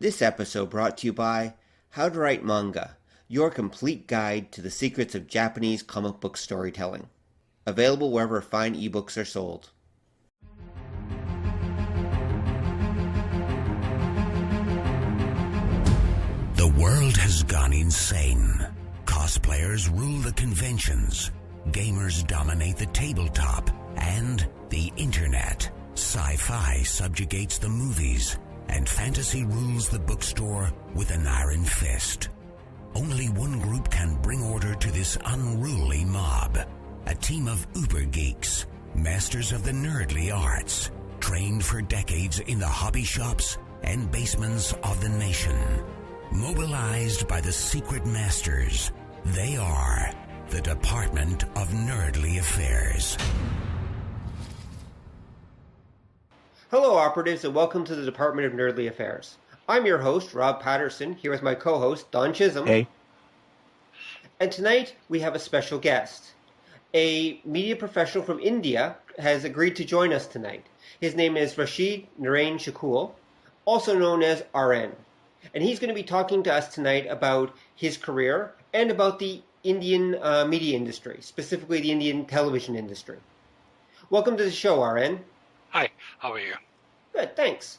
This episode brought to you by How to Write Manga, your complete guide to the secrets of Japanese comic book storytelling. Available wherever fine ebooks are sold. The world has gone insane. Cosplayers rule the conventions, gamers dominate the tabletop, and the internet. Sci-fi subjugates the movies, and fantasy rules the bookstore with an iron fist. Only one group can bring order to this unruly mob. A team of uber geeks, masters of the nerdly arts, trained for decades in the hobby shops and basements of the nation. Mobilized by the secret masters, they are the Department of Nerdly Affairs. Hello, operatives, and welcome to the Department of Nerdly Affairs. I'm your host, Rob Patterson, here with my co-host, Don Chisholm. Hey. And tonight, we have a special guest. A media professional from India has agreed to join us tonight. His name is Rashid Narain Shukul, also known as RN. And he's going to be talking to us tonight about his career and about the Indian media industry, specifically the Indian television industry. Welcome to the show, RN. Hi, how are you? Good, thanks.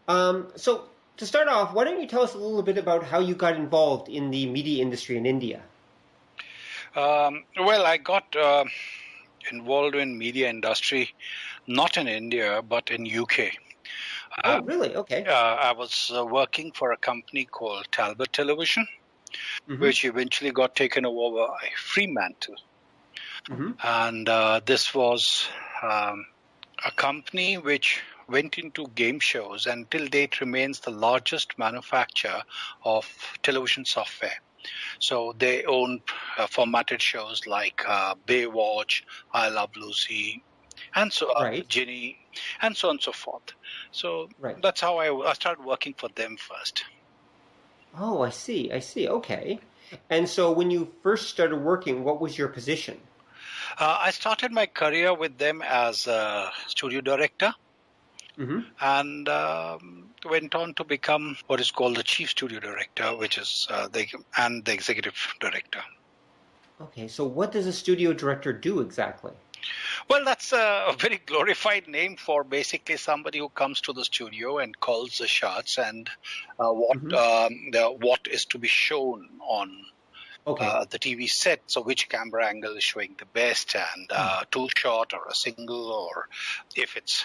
So, to start off, why don't you tell us a little bit about how you got involved in the media industry in India? Well, I got involved in media industry, not in India, but in UK. Oh, really? Okay. I was working for a company called Talbot Television, which eventually got taken over by Fremantle. And this was a company which went into game shows and till date remains the largest manufacturer of television software. So they own formatted shows like Baywatch, I Love Lucy, and so Ginny, and so on and so forth. So that's how I started working for them first. Oh, I see. Okay. And so when you first started working, what was your position? I started my career with them as a studio director and went on to become what is called the chief studio director, which is the executive director. Okay, so what does a studio director do exactly? Well, that's a very glorified name for basically somebody who comes to the studio and calls the shots and what is to be shown on the TV set. So which camera angle is showing the best and two shot or a single, or if it's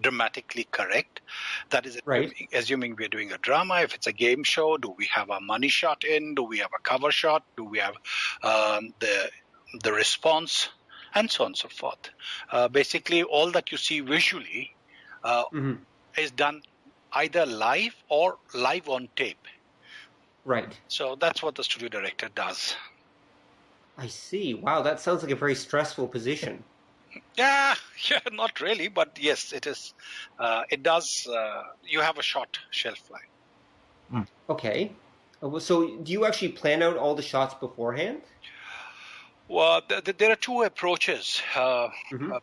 dramatically correct. That is assuming we're doing a drama. If it's a game show, do we have a money shot in? Do we have a cover shot? Do we have the response? And so on and so forth. Basically, all that you see visually is done either live or live on tape. Right. So that's what the studio director does. I see. Wow, that sounds like a very stressful position. Yeah, not really, but yes, it is. It does. You have a short shelf life. Okay. So do you actually plan out all the shots beforehand? Well, there are two approaches,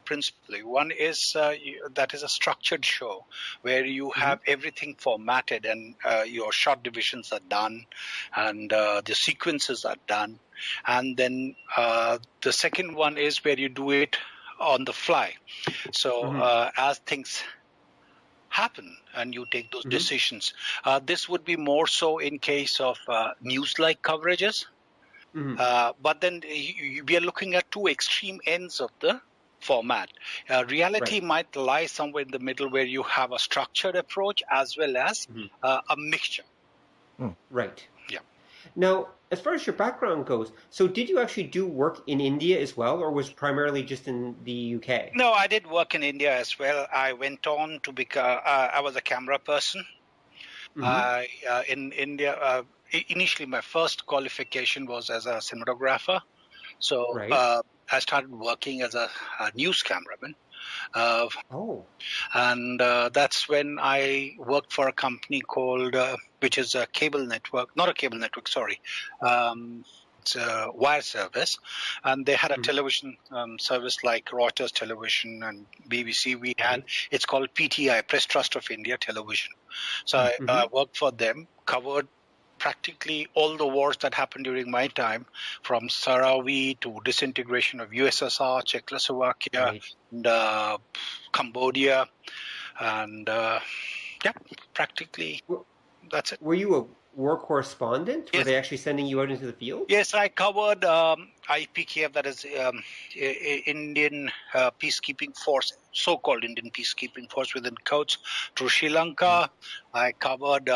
principally. One is that is a structured show where you have everything formatted and your shot divisions are done and the sequences are done. And then the second one is where you do it on the fly. So as things happen and you take those decisions. This would be more so in case of news-like coverages. But then we are looking at two extreme ends of the format. Reality might lie somewhere in the middle where you have a structured approach as well as a mixture. Right. Yeah. Now, as far as your background goes, so did you actually do work in India as well, or was it primarily just in the UK? No, I did work in India as well. I went on to become, I was a camera person. In India, initially my first qualification was as a cinematographer. So I started working as a news cameraman. And that's when I worked for a company called, which is a cable network, not a cable network, sorry. wire service, and they had a television service like Reuters Television and BBC. We had it's called PTI, Press Trust of India Television. So I worked for them, covered practically all the wars that happened during my time, from Sarawi to disintegration of USSR, Czechoslovakia, and Cambodia, and practically that's it. Were you a war correspondent? Yes. Were they actually sending you out into the field? Yes, I covered IPKF, that is Indian Peacekeeping Force, so-called Indian Peacekeeping Force within quotes, to Sri Lanka. I covered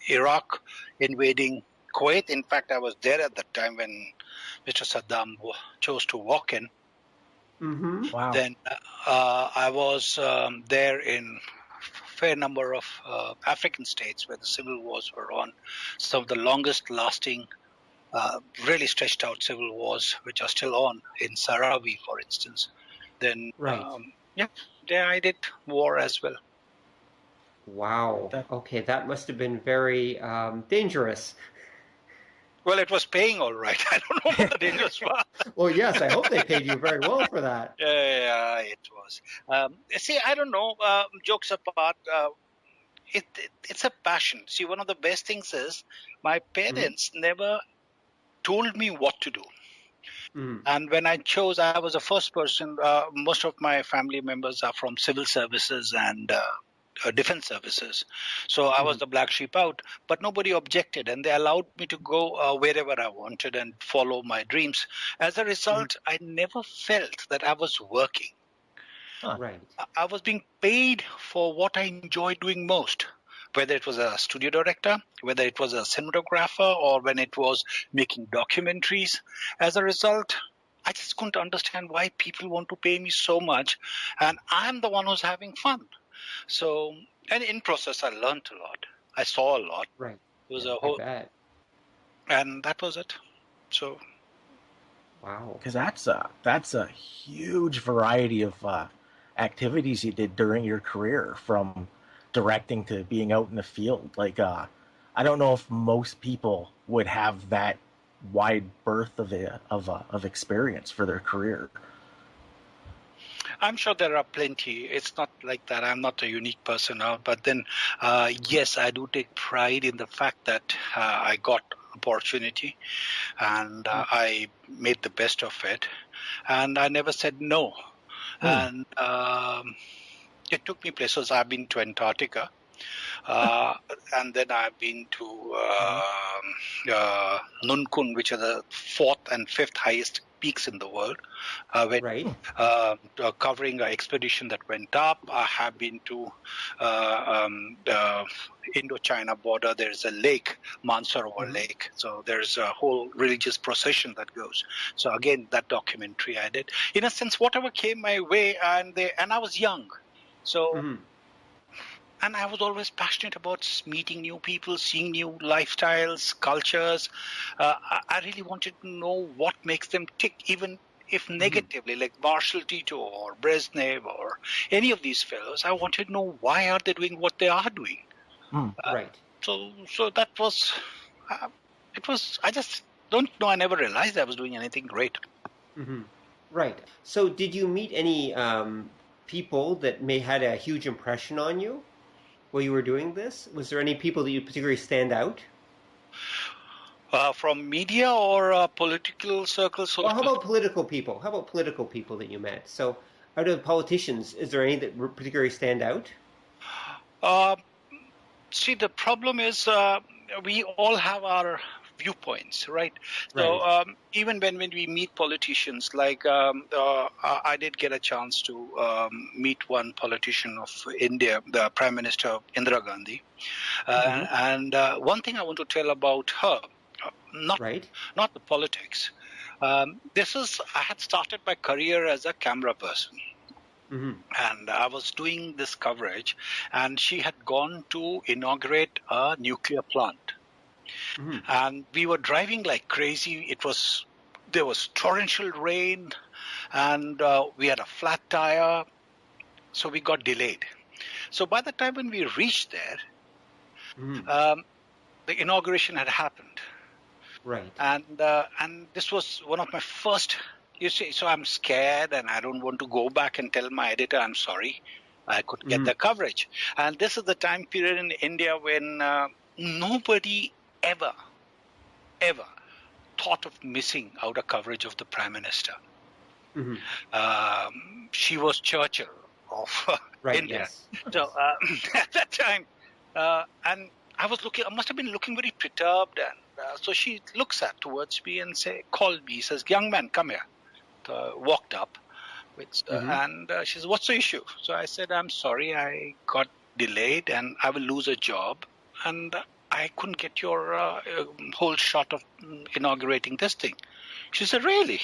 Iraq invading Kuwait. In fact, I was there at the time when Mr. Saddam chose to walk in. Wow. Then I was there in fair number of African states where the civil wars were on. Some of the longest lasting, really stretched out civil wars, which are still on in Sarawi, for instance. Then, there I did war as well. Wow. Okay, that must have been very dangerous. Well, it was paying all right. I don't know what the dangerous was. Well, yes, I hope they paid you very well for that. Yeah, it was. See, I don't know, jokes apart, it's a passion. See, one of the best things is my parents never told me what to do. And when I chose, I was the first person. Most of my family members are from civil services and defense services. So I was the black sheep out, but nobody objected, and they allowed me to go wherever I wanted and follow my dreams. As a result, I never felt that I was working. Right. I was being paid for what I enjoyed doing most, whether it was a studio director, whether it was a cinematographer, or when it was making documentaries. As a result, I just couldn't understand why people want to pay me so much, and I'm the one who's having fun. So, and in process, I learned a lot. I saw a lot. Right. It was a whole, and that was it. So, wow. Because that's a huge variety of activities you did during your career, from directing to being out in the field. Like, I don't know if most people would have that wide berth of experience for their career. I'm sure there are plenty. It's not like that. I'm not a unique person out. But then, yes, I do take pride in the fact that I got opportunity and I made the best of it. And I never said no. And it took me places. I've been to Antarctica. And then I've been to Nunkun, which are the 4th and 5th highest peaks in the world, covering an expedition that went up. I have been to the Indo-China border. There's a lake, Mansarovar Lake. So there's a whole religious procession that goes. So again, that documentary I did. In a sense, whatever came my way, and I was young. So... And I was always passionate about meeting new people, seeing new lifestyles, cultures. I really wanted to know what makes them tick, even if negatively, like Marshal Tito or Brezhnev or any of these fellows. I wanted to know why are they doing what they are doing. Right. So that was, it was, I just don't know. I never realized I was doing anything great. Right. So did you meet any people that may had a huge impression on you while you were doing this? Was there any people that you particularly stand out? From media or political circles? Well, how about political people? How about political people that you met? So out of politicians, is there any that particularly stand out? See, the problem is we all have our viewpoints, right? So even when we meet politicians, like I did get a chance to meet one politician of India, the Prime Minister Indira Gandhi, and one thing I want to tell about her, not the politics. I had started my career as a camera person. And I was doing this coverage, and she had gone to inaugurate a nuclear plant. And we were driving like crazy. There was torrential rain, and we had a flat tire, so we got delayed. So by the time when we reached there, the inauguration had happened. Right. And this was one of my first. You see, so I'm scared, and I don't want to go back and tell my editor I'm sorry. I couldn't get the coverage. And this is the time period in India when nobody ever thought of missing out a coverage of the Prime Minister. She was Churchill of India. Yes. So at that time, and I must have been looking very perturbed. And so she looks towards me and called me. He says, "Young man, come here." Walked up. And she says, "What's the issue?" So I said, "I'm sorry, I got delayed and I will lose a job. And I couldn't get your whole shot of inaugurating this thing." She said, "Really?"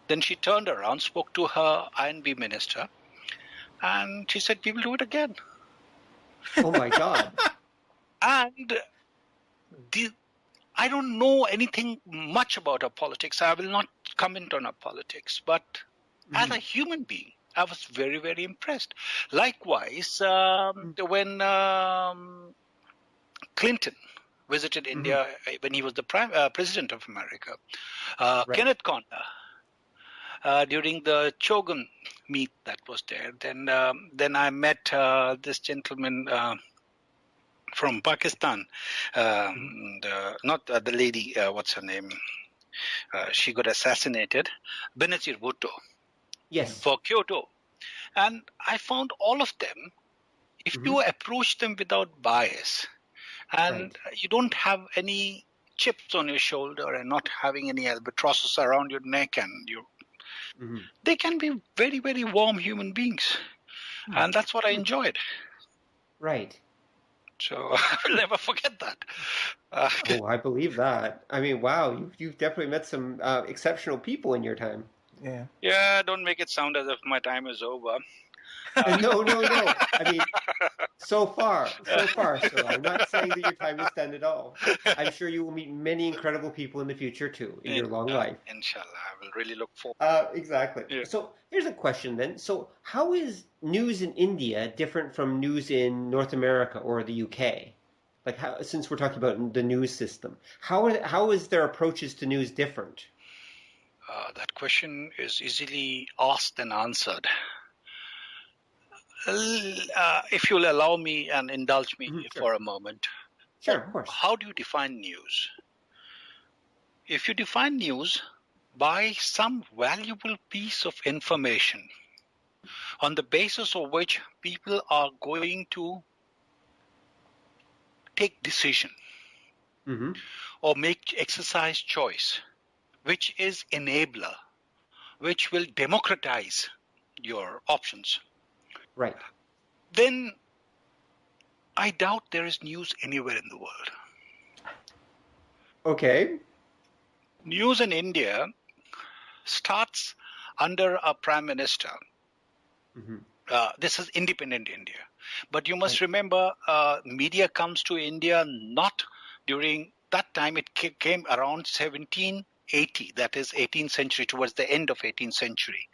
Then she turned around, spoke to her INB minister, and she said, "We will do it again." Oh, my God. And I don't know anything much about her politics. I will not comment on her politics. But as a human being, I was very, very impressed. Likewise, when Clinton visited India when he was the president of America, Kenneth Conner, during the Chogun meet that was there, then I met this gentleman from Pakistan, not the lady, what's her name? She got assassinated, Benazir Bhutto, for Kyoto. And I found all of them, if you approach them without bias, and you don't have any chips on your shoulder and not having any albatrosses around your neck, and they can be very, very warm human beings. And that's what I enjoyed. Right. So I will never forget that. Oh, I believe that. I mean, wow, you've definitely met some exceptional people in your time. Yeah. Yeah, don't make it sound as if my time is over. No. I mean, so far, sir. I'm not saying that your time is done at all. I'm sure you will meet many incredible people in the future, too, in your long life. Inshallah, I will really look forward. Exactly. Yeah. So here's a question then. So how is news in India different from news in North America or the UK? Like, since we're talking about the news system, how is their approaches to news different? That question is easily asked and answered. If you'll allow me and indulge me for a moment. Sure, of course. How do you define news? If you define news by some valuable piece of information on the basis of which people are going to take decision or exercise choice, which is enabler, which will democratize your options, right? Then I doubt there is news anywhere in the world. Okay. News in India starts under a prime minister. This is independent India. But you must remember, media comes to India not during that time. It came around 1780, that is 18th century, towards the end of 18th century,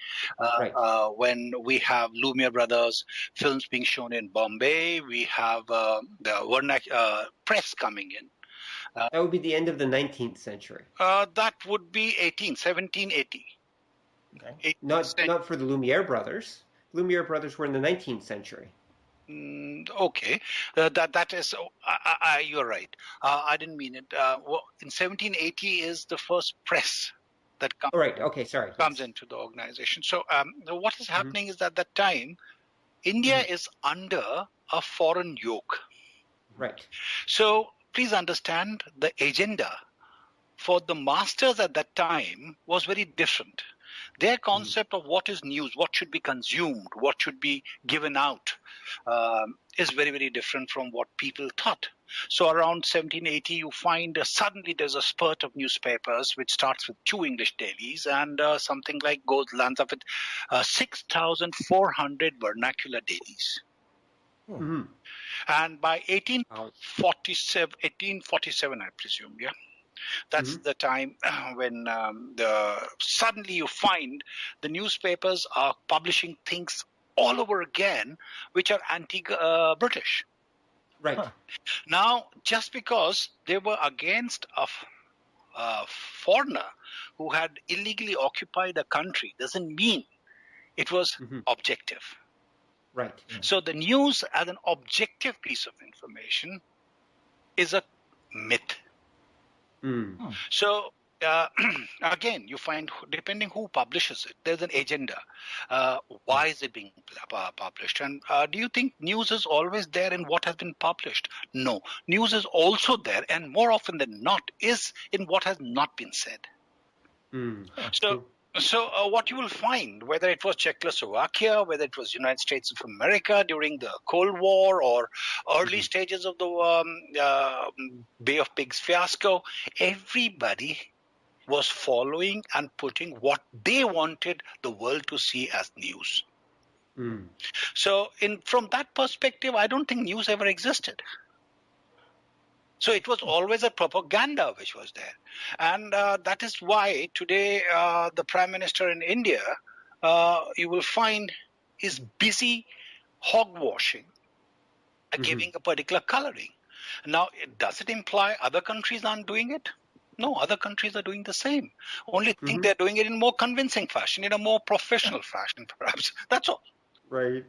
when we have Lumiere Brothers films being shown in Bombay. We have the press coming in. That would be the end of the 19th century. That would be 1780. Okay. Not for the Lumiere Brothers. Lumiere Brothers were in the 19th century. Okay, that is. You're right. I didn't mean it. In 1780 is the first press that comes. Right. Okay. Sorry. Comes into the organization. So what is happening is that at that time, India is under a foreign yoke. Right. So please understand, the agenda for the masters at that time was very different. Their concept of what is news, what should be consumed, what should be given out, is very, very different from what people thought. So around 1780, you find suddenly there's a spurt of newspapers, which starts with 2 English dailies and something like lands up with 6,400 vernacular dailies. And by 1847, I presume, that's the time when suddenly you find the newspapers are publishing things all over again, which are anti-British. Right. Now, just because they were against foreigner who had illegally occupied a country doesn't mean it was objective. Right. So the news as an objective piece of information is a myth. So again, you find, depending who publishes it, there's an agenda. Why is it being published? And do you think news is always there in what has been published? No. News is also there, and more often than not, is in what has not been said. So what you will find, whether it was Czechoslovakia, whether it was United States of America during the Cold War or early stages of the Bay of Pigs fiasco, everybody was following and putting what they wanted the world to see as news. So from that perspective, I don't think news ever existed. So it was always a propaganda which was there. And that is why today the Prime Minister in India, you will find, is busy hogwashing, giving a particular coloring. Now, does it imply other countries aren't doing it? No, other countries are doing the same. Only think they're doing it in more convincing fashion, in a more professional fashion, perhaps. That's all. Right.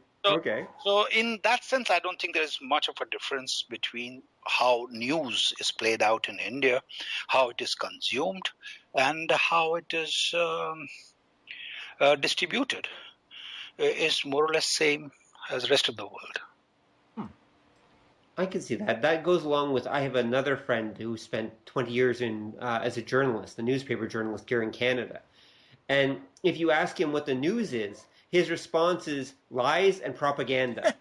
So in that sense, I don't think there is much of a difference between how news is played out in India, how it is consumed, and how it is distributed. Is more or less same as the rest of the world. I can see that. That goes along with, I have another friend who spent 20 years as a journalist, a newspaper journalist here in Canada. And if you ask him what the news is, his response is lies and propaganda.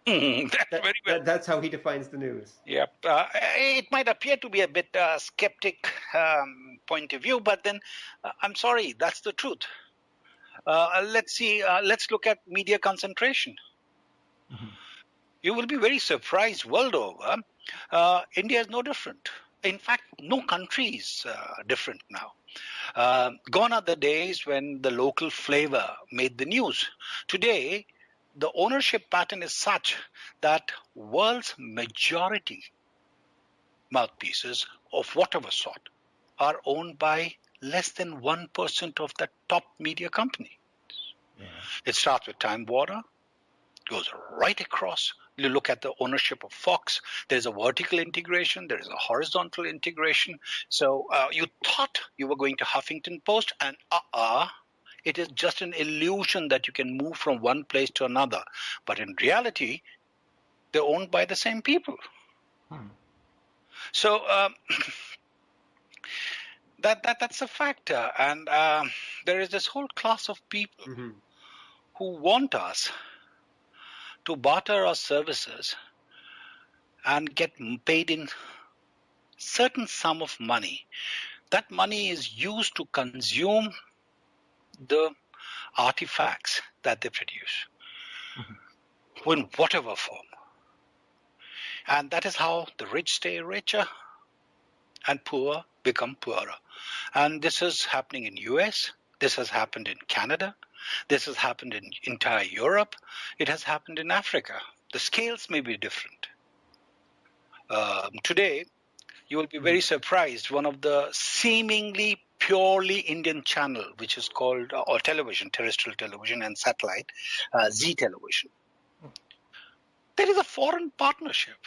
That's how he defines the news. Yep. It might appear to be a bit skeptic point of view, but then I'm sorry, that's the truth. Let's look at media concentration. You will be very surprised world over. India is no different. In fact, no country is different now. Gone are the days when the local flavor made the news. Today, the ownership pattern is such that world's majority mouthpieces of whatever sort are owned by less than 1% of the top media company. It starts with Time Warner, goes right across. You look at the ownership of Fox, there's a vertical integration, there is a horizontal integration. So you thought you were going to Huffington Post, and it is just an illusion that you can move from one place to another. But in reality, they're owned by the same people. So that's a factor. And there is this whole class of people who want us to barter our services and get paid in certain sum of money. That money is used to consume the artifacts that they produce in whatever form. And that is how the rich stay richer and poor become poorer. And this is happening in US. This has happened in Canada. This has happened in entire Europe. It has happened in Africa. The scales may be different. Today, you will be very surprised. One of the seemingly purely Indian channel, which is called, or television, terrestrial television and satellite, Z television. There is a foreign partnership.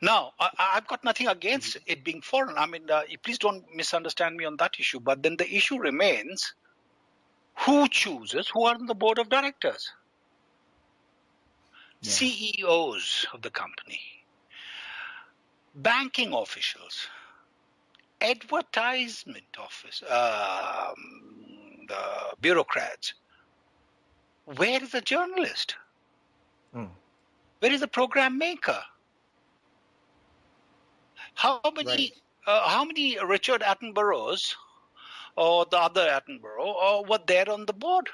Now, I've got nothing against it being foreign. I mean, please don't misunderstand me on that issue. But then the issue remains, who chooses who are on the board of directors? CEOs of the company, banking officials, advertisement office, the bureaucrats. Where is the journalist? Where is the program maker? How many Richard Attenboroughs or the other Attenborough were there on the board?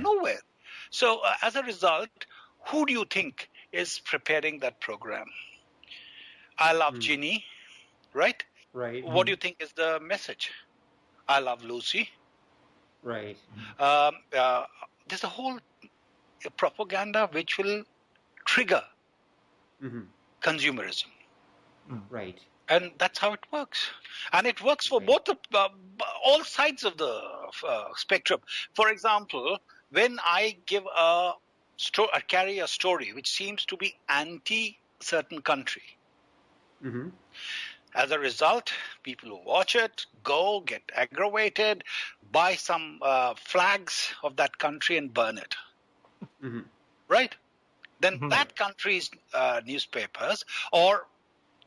Nowhere. So as a result, who do you think is preparing that program? I love Ginny, right? Right. What do you think is the message? I love Lucy. Right. There's a whole propaganda which will trigger consumerism. Right. And that's how it works. And it works for both all sides of the spectrum. For example, when I give carry a story which seems to be anti certain country, as a result, people who watch it get aggravated, buy some flags of that country and burn it. Right? Then that country's newspapers or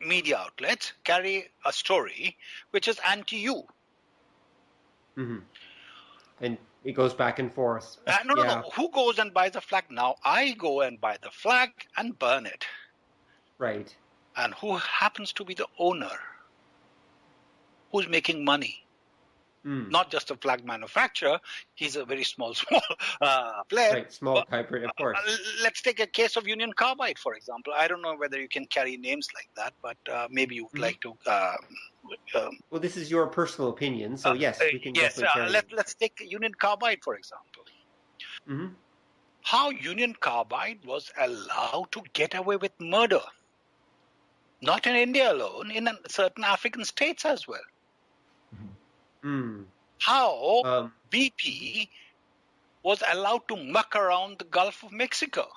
media outlets carry a story which is anti-you. And it goes back and forth. No. Who goes and buys a flag now? I go and buy the flag and burn it. Right. And who happens to be the owner? Who's making money? Not just a flag manufacturer. He's a very small player. Right, small hybrid, of course. Let's take a case of Union Carbide, for example. I don't know whether you can carry names like that, but maybe you would like to. Well, this is your personal opinion, so yes, we can definitely carry let's take Union Carbide, for example. How Union Carbide was allowed to get away with murder. Not in India alone, in certain African states as well. How BP was allowed to muck around the Gulf of Mexico.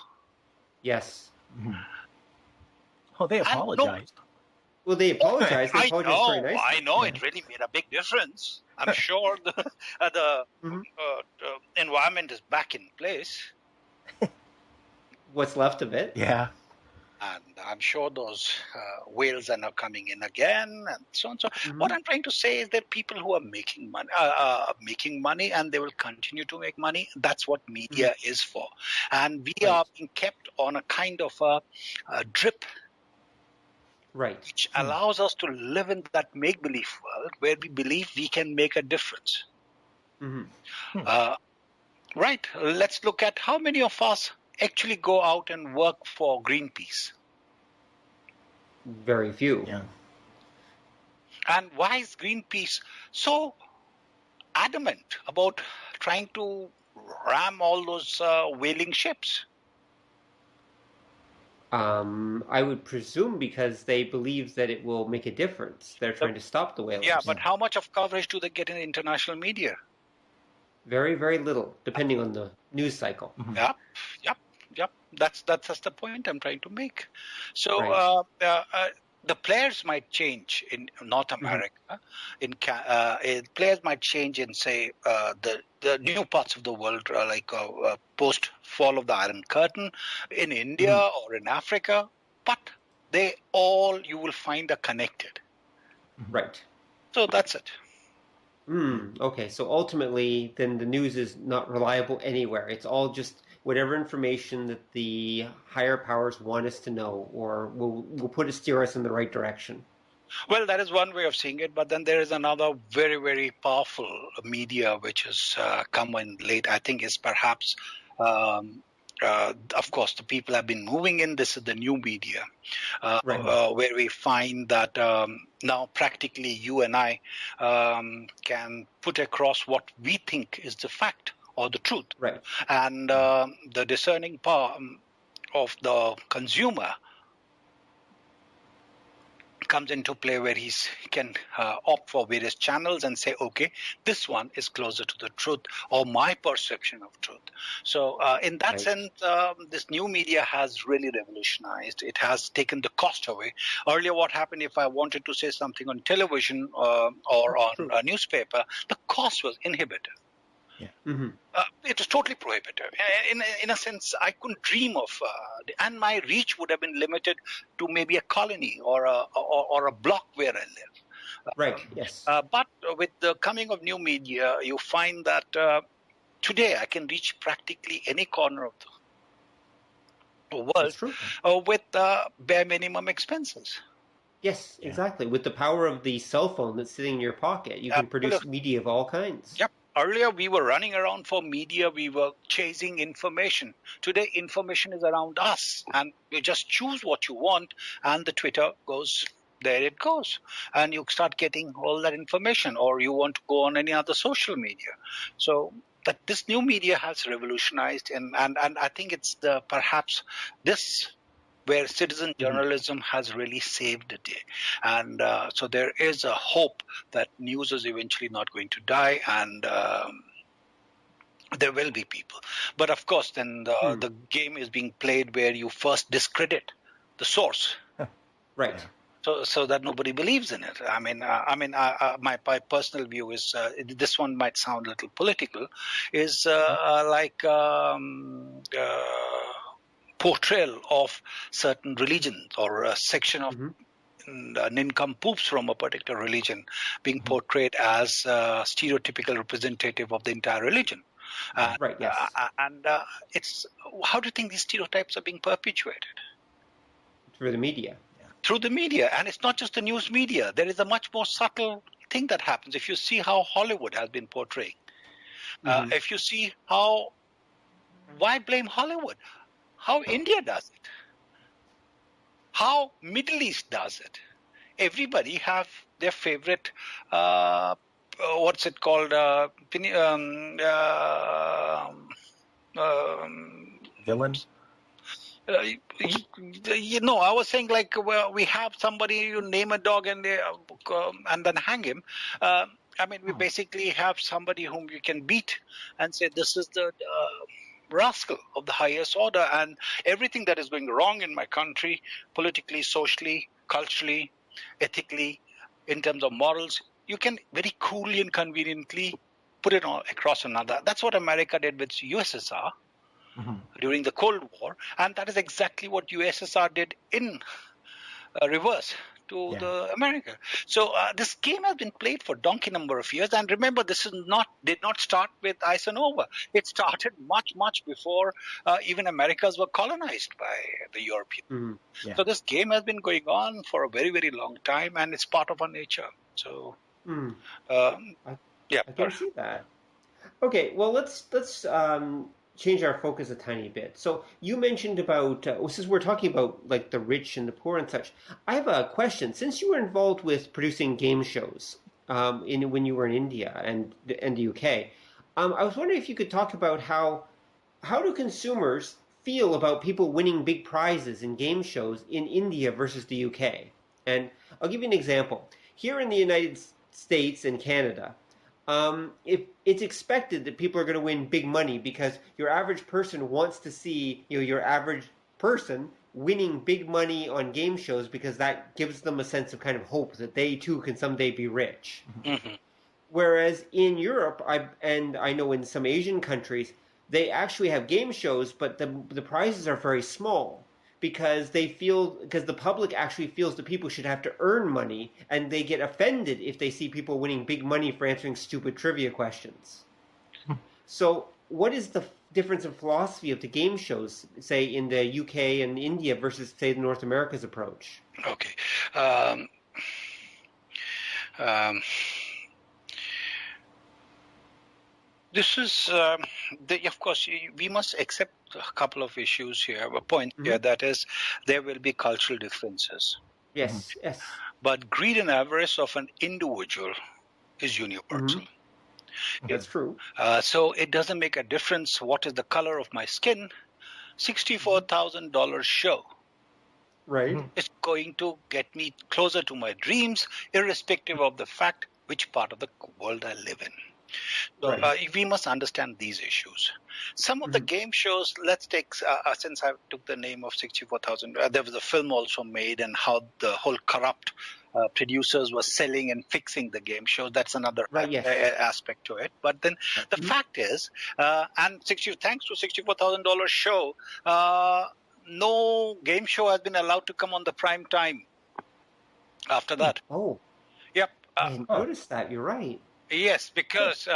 Yes. Oh, they apologized. Well, they apologized. They apologized very nicely. I know. It really made a big difference. I'm sure the environment is back in place. What's left of it? Yeah. And I'm sure those whales are now coming in again, and so on. So what I'm trying to say is that people who are making money, and they will continue to make money. That's what media is for. And we are being kept on a kind of a drip, which allows us to live in that make-believe world where we believe we can make a difference. Right. Let's look at how many of us actually go out and work for Greenpeace. Very few. Yeah. And why is Greenpeace so adamant about trying to ram all those whaling ships? I would presume because they believe that it will make a difference. They're trying to stop the whalers. Yeah, but how much of coverage do they get in international media? Very, very little, depending on the news cycle. Yep. That's the point I'm trying to make. So the players might change in North America. Players might change in, say, the new parts of the world, like post fall of the Iron Curtain, in India or in Africa. But you will find are connected. Right. So that's it. Okay, so ultimately, then the news is not reliable anywhere. It's all just whatever information that the higher powers want us to know, or will steer us in the right direction. Well, that is one way of seeing it, but then there is another very, very powerful media which has come in late. I think is perhaps, of course, the people have been moving in. This is the new media, where we find that now practically you and I can put across what we think is the fact or the truth. Right. And the discerning power of the consumer comes into play, where he can opt for various channels and say, okay, this one is closer to the truth or my perception of truth. So in that sense, this new media has really revolutionized. It has taken the cost away. Earlier, what happened if I wanted to say something on television or on a newspaper, the cost was inhibitive. Yeah. It was totally prohibitive. In a sense, I couldn't dream of, and my reach would have been limited to maybe a colony or a block where I live. Right. Yes. But with the coming of new media, you find that today I can reach practically any corner of the world with bare minimum expenses. Yes, exactly. With the power of the cell phone that's sitting in your pocket, you can produce media of all kinds. Yep. Earlier, we were running around for media. We were chasing information. Today, information is around us. And you just choose what you want, and the Twitter goes, there it goes. And you start getting all that information, or you want to go on any other social media. So that this new media has revolutionized, and I think it's perhaps this where citizen journalism has really saved the day. And so there is a hope that news is eventually not going to die, and there will be people. But of course, then the game is being played where you first discredit the source. Right. So that nobody believes in it. My personal view is this one might sound a little political, is like portrayal of certain religions or a section of nincompoops from a particular religion being portrayed as stereotypical representative of the entire religion. Right. Yes. And it's how do you think these stereotypes are being perpetuated? Through the media. Through the media. And it's not just the news media. There is a much more subtle thing that happens. If you see how Hollywood has been portraying, if you see how, why blame Hollywood? How India does it, how Middle East does it. Everybody have their favorite, what's it called? Villains? I was saying like we have somebody, you name a dog and then hang him. We basically have somebody whom you can beat and say this is the rascal of the highest order, and everything that is going wrong in my country, politically, socially, culturally, ethically, in terms of morals, you can very coolly and conveniently put it all across another. That's what America did with USSR during the Cold War, and that is exactly what USSR did in reverse to the America. So this game has been played for donkey number of years, and remember, this did not start with Eisenhower. It started much before even Americas were colonized by the Europeans. So this game has been going on for a very, very long time, and it's part of our nature. So I can see that. Okay, well let's change our focus a tiny bit. So you mentioned about, since we're talking about like the rich and the poor and such, I have a question. Since you were involved with producing game shows when you were in India and the UK, I was wondering if you could talk about how do consumers feel about people winning big prizes in game shows in India versus the UK? And I'll give you an example. Here in the United States and Canada, if it's expected that people are going to win big money because your average person wants to see your average person winning big money on game shows because that gives them a sense of kind of hope that they too can someday be rich. Whereas in Europe, I know in some Asian countries, they actually have game shows, but the prizes are very small because the public actually feels that people should have to earn money, and they get offended if they see people winning big money for answering stupid trivia questions. So what is the difference in philosophy of the game shows, say, in the UK and India versus, say, North America's approach? Okay. This is, of course, we must accept a couple of issues here. A point here, that is, there will be cultural differences. Yes. But greed and avarice of an individual is universal. That's true. So it doesn't make a difference what is the color of my skin. $64,000 show. Right. It's going to get me closer to my dreams, irrespective of the fact which part of the world I live in. So we must understand these issues. Some of the game shows, let's take, since I took the name of 64,000, there was a film also made, and how the whole corrupt producers were selling and fixing the game shows. That's another aspect to it. But then the fact is, and thanks to $64,000 show, no game show has been allowed to come on the prime time after that. Oh. Yep. I didn't notice that. You're right. Yes, because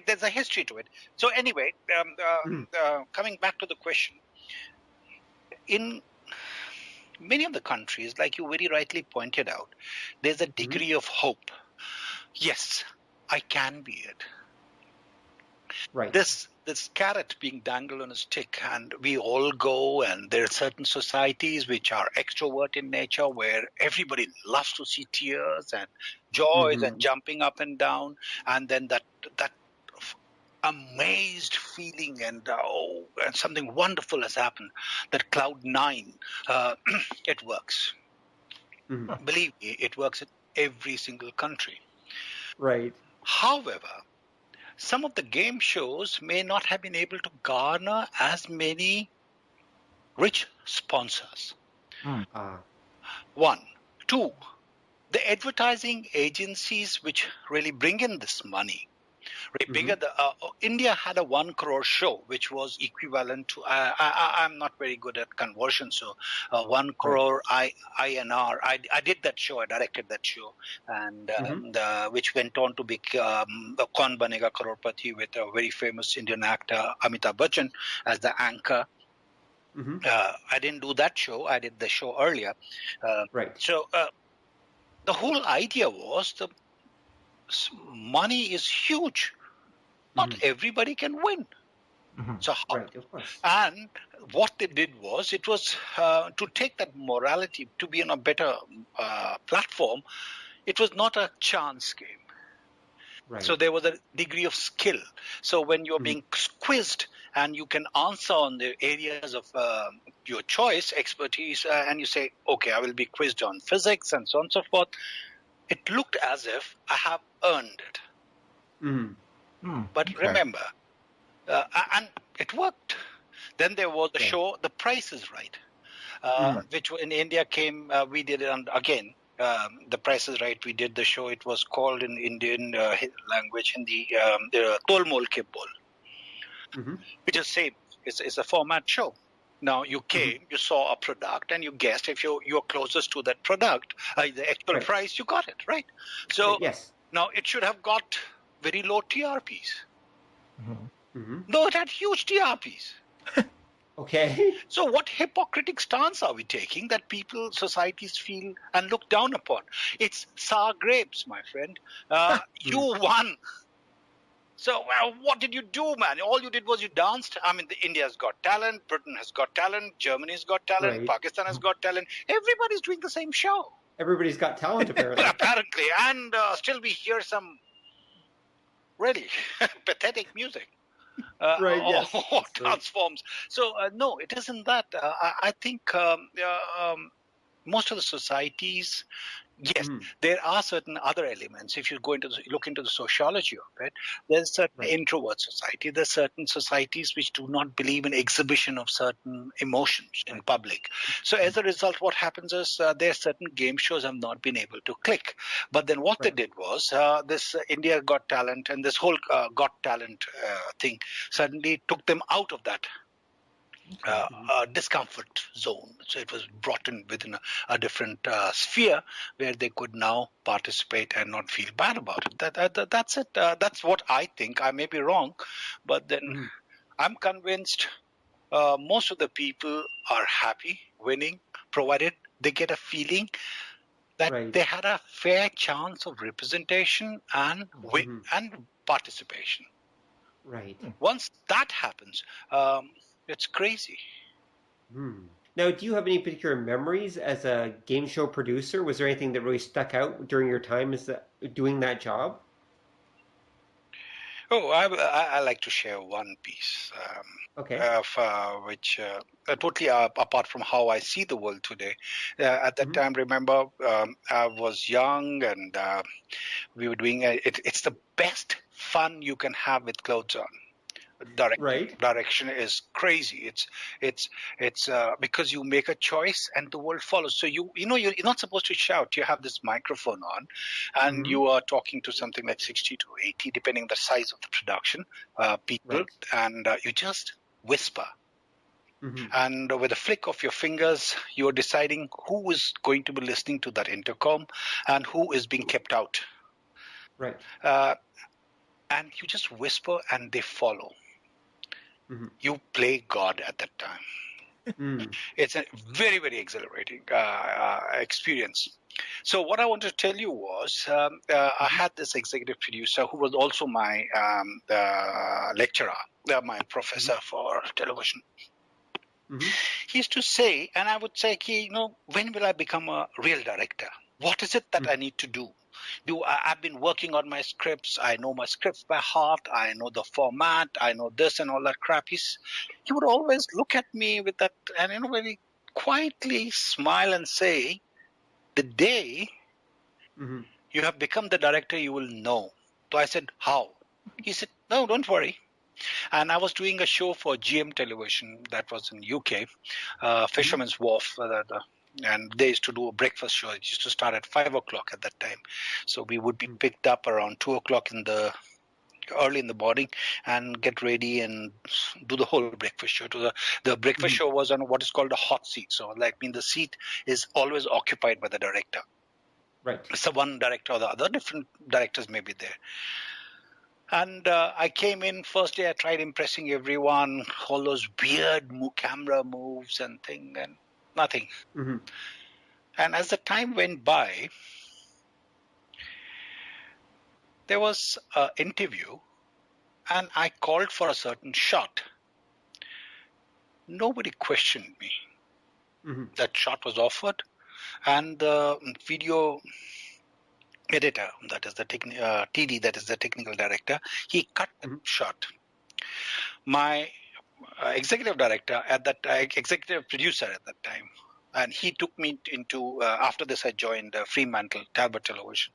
there's a history to it. So anyway, coming back to the question, in many of the countries, like you very rightly pointed out, there's a degree of hope. Yes, I can be it. Right. This carrot being dangled on a stick, and we all go, and there are certain societies which are extrovert in nature, where everybody loves to see tears and joys and jumping up and down, and then that amazed feeling and something wonderful has happened. That Cloud 9, it works. Mm-hmm. Believe me, it works in every single country. Right. However, some of the game shows may not have been able to garner as many rich sponsors. One. Two, the advertising agencies which really bring in this money. Bigger. India had a 1 crore show, which was equivalent to. I'm not very good at conversion, so 1 crore INR. I did that show. I directed that show, and which went on to become Kaun Banega Crorepati with a very famous Indian actor Amitabh Bachchan as the anchor. I didn't do that show. I did the show earlier. So the whole idea was the money is huge. Not everybody can win. So and what they did was, it was to take that morality to be on a better platform. It was not a chance game. So there was a degree of skill. So when you're being quizzed and you can answer on the areas of your choice, expertise, and you say, okay, I will be quizzed on physics and so on and so forth, it looked as if I have earned it. But remember, and it worked. Then there was the show, The Price is Right, which in India came, we did it again. The Price is Right, we did the show. It was called in Indian language, in the Tol Mol Ke Bol, which is same. It's a format show. Now you came, you saw a product, and you guessed if you're closest to that product, the actual price, you got it, right? So now it should have got very low TRPs. No, it had huge TRPs. Okay. So what hypocritic stance are we taking that people, societies feel and look down upon? It's sour grapes, my friend. You won. So what did you do, man? All you did was you danced. I mean, India's got talent, Britain has got talent, Germany's got talent, Pakistan has got talent. Everybody's doing the same show. Everybody's got talent, apparently. Apparently. And still we hear some really pathetic music. Or dance forms. So no, it isn't that. I think most of the societies, yes, there are certain other elements. If you go into look into the sociology of it, there's certain introvert society. There's certain societies which do not believe in exhibition of certain emotions in public. So as a result, what happens is there are certain game shows have not been able to click. But then what they did was this India Got Talent and this whole Got Talent thing suddenly took them out of that discomfort zone. So it was brought in within a different sphere where they could now participate and not feel bad about it. That's it. That's what I think. I may be wrong, but then I'm convinced most of the people are happy winning, provided they get a feeling that they had a fair chance of representation and and participation. Once that happens, it's crazy. Now, do you have any particular memories as a game show producer? Was there anything that really stuck out during your time as doing that job? Oh, I like to share one piece, which totally apart from how I see the world today. At that time, remember, I was young and we were doing it's the best fun you can have with clothes on. Direction is crazy. It's because you make a choice and the world follows. So you're not supposed to shout. You have this microphone on, and you are talking to something like 60 to 80, depending on the size of the production, people, and you just whisper. And with a flick of your fingers, you're deciding who is going to be listening to that intercom and who is being kept out. And you just whisper, and they follow. You play God at that time. It's a very, very exhilarating experience. So what I wanted to tell you was I had this executive producer who was also my lecturer, my professor for television. He used to say, and I would say, when will I become a real director? What is it that I need to do? I've been working on my scripts. I know my scripts by heart. I know the format. I know this and all that crap. He would always look at me with that and very quietly smile and say, the day you have become the director, you will know. So I said, how? He said, no, don't worry. And I was doing a show for GM Television that was in UK, Fisherman's Wharf, and they used to do a breakfast show. It used to start at 5 o'clock at that time. So we would be picked up around 2 o'clock early in the morning and get ready and do the whole breakfast show. The breakfast show was on what is called a hot seat. So the seat is always occupied by the director. Right. So one director or the other, different directors may be there. And I came in, first day I tried impressing everyone, all those weird camera moves and thing, and nothing. And as the time went by, there was an interview, and I called for a certain shot. Nobody questioned me. That shot was offered, and the video editor, that is the TD, that is the technical director, he cut the shot. My executive director executive producer at that time, and he took me into, after this I joined Fremantle Talbot Television.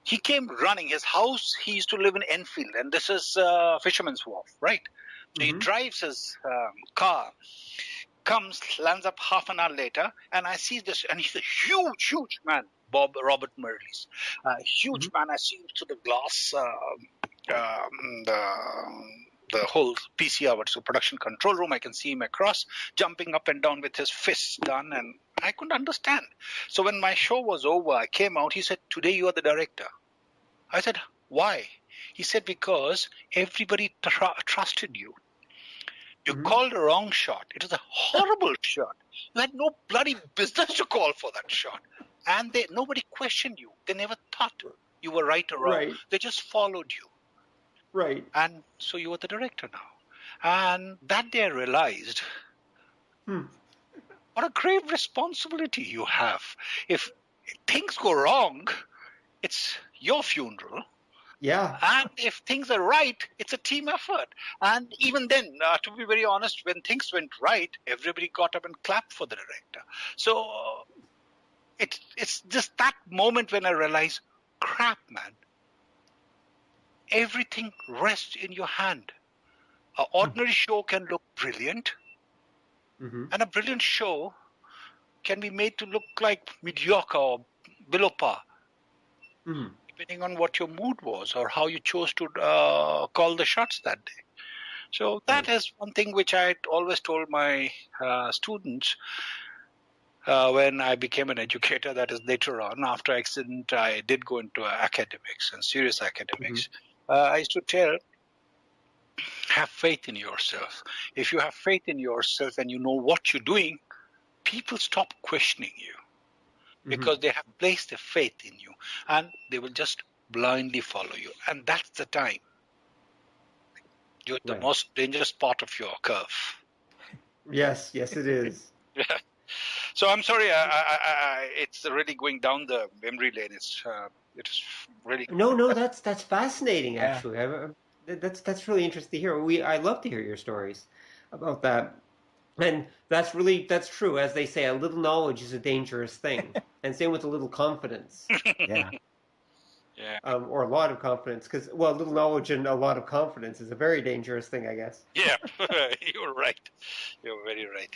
He came running. His house, he used to live in Enfield, and this is Fisherman's Wharf, right? So he drives his car, comes, lands up half an hour later, and I see this, and he's a huge man, Robert Merlis, huge man. I see him through the glass, the whole PCR, what's the production control room. I can see him across, jumping up and down with his fists done, and I couldn't understand. So when my show was over, I came out. He said, "Today you are the director." I said, "Why?" He said, "Because everybody trusted you. You called a wrong shot. It was a horrible shot. You had no bloody business to call for that shot. And nobody questioned you. They never thought you were right or wrong. Right. They just followed you. Right. And so you are the director now." And that day I realized what a grave responsibility you have. If things go wrong, it's your funeral. Yeah. And if things are right, it's a team effort. And even then, to be very honest, when things went right, everybody got up and clapped for the director. So it's just that moment when I realized, crap, man, everything rests in your hand. An ordinary show can look brilliant, and a brilliant show can be made to look like mediocre or below par, depending on what your mood was or how you chose to call the shots that day. So that is one thing which I always told my students when I became an educator. That is later on, after accident, I did go into academics and serious academics. I used to tell, have faith in yourself. If you have faith in yourself and you know what you're doing, people stop questioning you because they have placed their faith in you, and they will just blindly follow you. And that's the time. You're the most dangerous part of your curve. Yes, it is. So I'm sorry, it's really going down the memory lane. It's really no. That's fascinating. Actually, that's really interesting to hear. I love to hear your stories about that, and that's true. As they say, a little knowledge is a dangerous thing, and same with a little confidence. Or a lot of confidence, because a little knowledge and a lot of confidence is a very dangerous thing, I guess. Yeah, you're right. You're very right.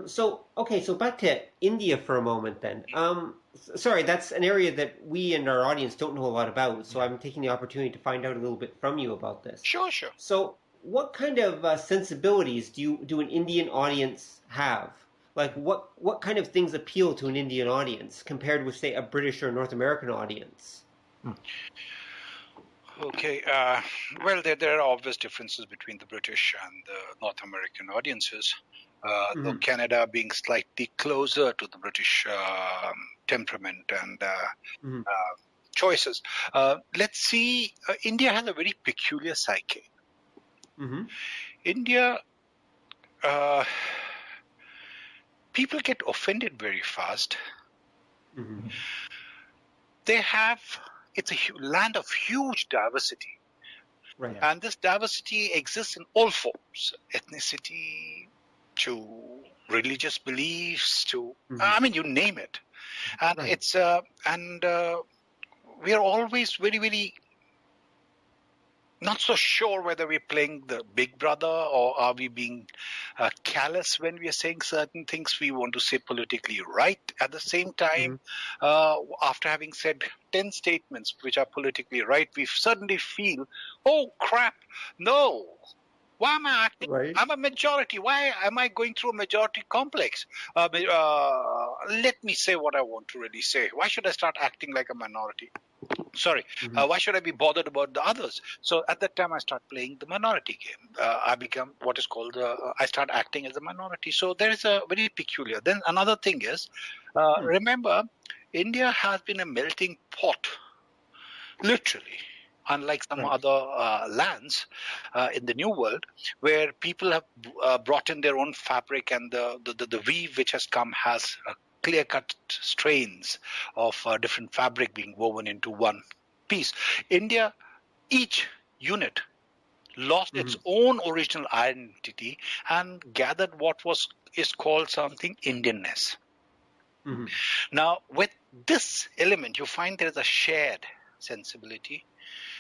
So back to India for a moment then. Sorry, that's an area that we and our audience don't know a lot about, so I'm taking the opportunity to find out a little bit from you about this. Sure. So what kind of sensibilities do an Indian audience have? Like what kind of things appeal to an Indian audience compared with, say, a British or North American audience? Okay. Well, there are obvious differences between the British and the North American audiences. Though Canada being slightly closer to the British temperament and choices. Let's see, India has a very peculiar psyche. India, people get offended very fast. it's a land of huge diversity. Right. And this diversity exists in all forms, ethnicity to religious beliefs to, you name it. And we are always very, very not so sure whether we're playing the big brother or are we being callous when we are saying certain things we want to say politically right. At the same time, after having said 10 statements which are politically right, we suddenly feel, oh, crap, no. Why am I acting? Right. I'm a majority. Why am I going through a majority complex? Let me say what I want to really say. Why should I start acting like a minority? Sorry, why should I be bothered about the others? So at that time, I start playing the minority game. I become what is called, I start acting as a minority. So there is a very peculiar. Then another thing is, remember, India has been a melting pot, literally, unlike some other lands in the New World, where people have brought in their own fabric and the weave which has come has clear-cut strains of different fabric being woven into one piece. India, each unit lost its own original identity and gathered what is called something Indianness. Now, with this element, you find there is a shared sensibility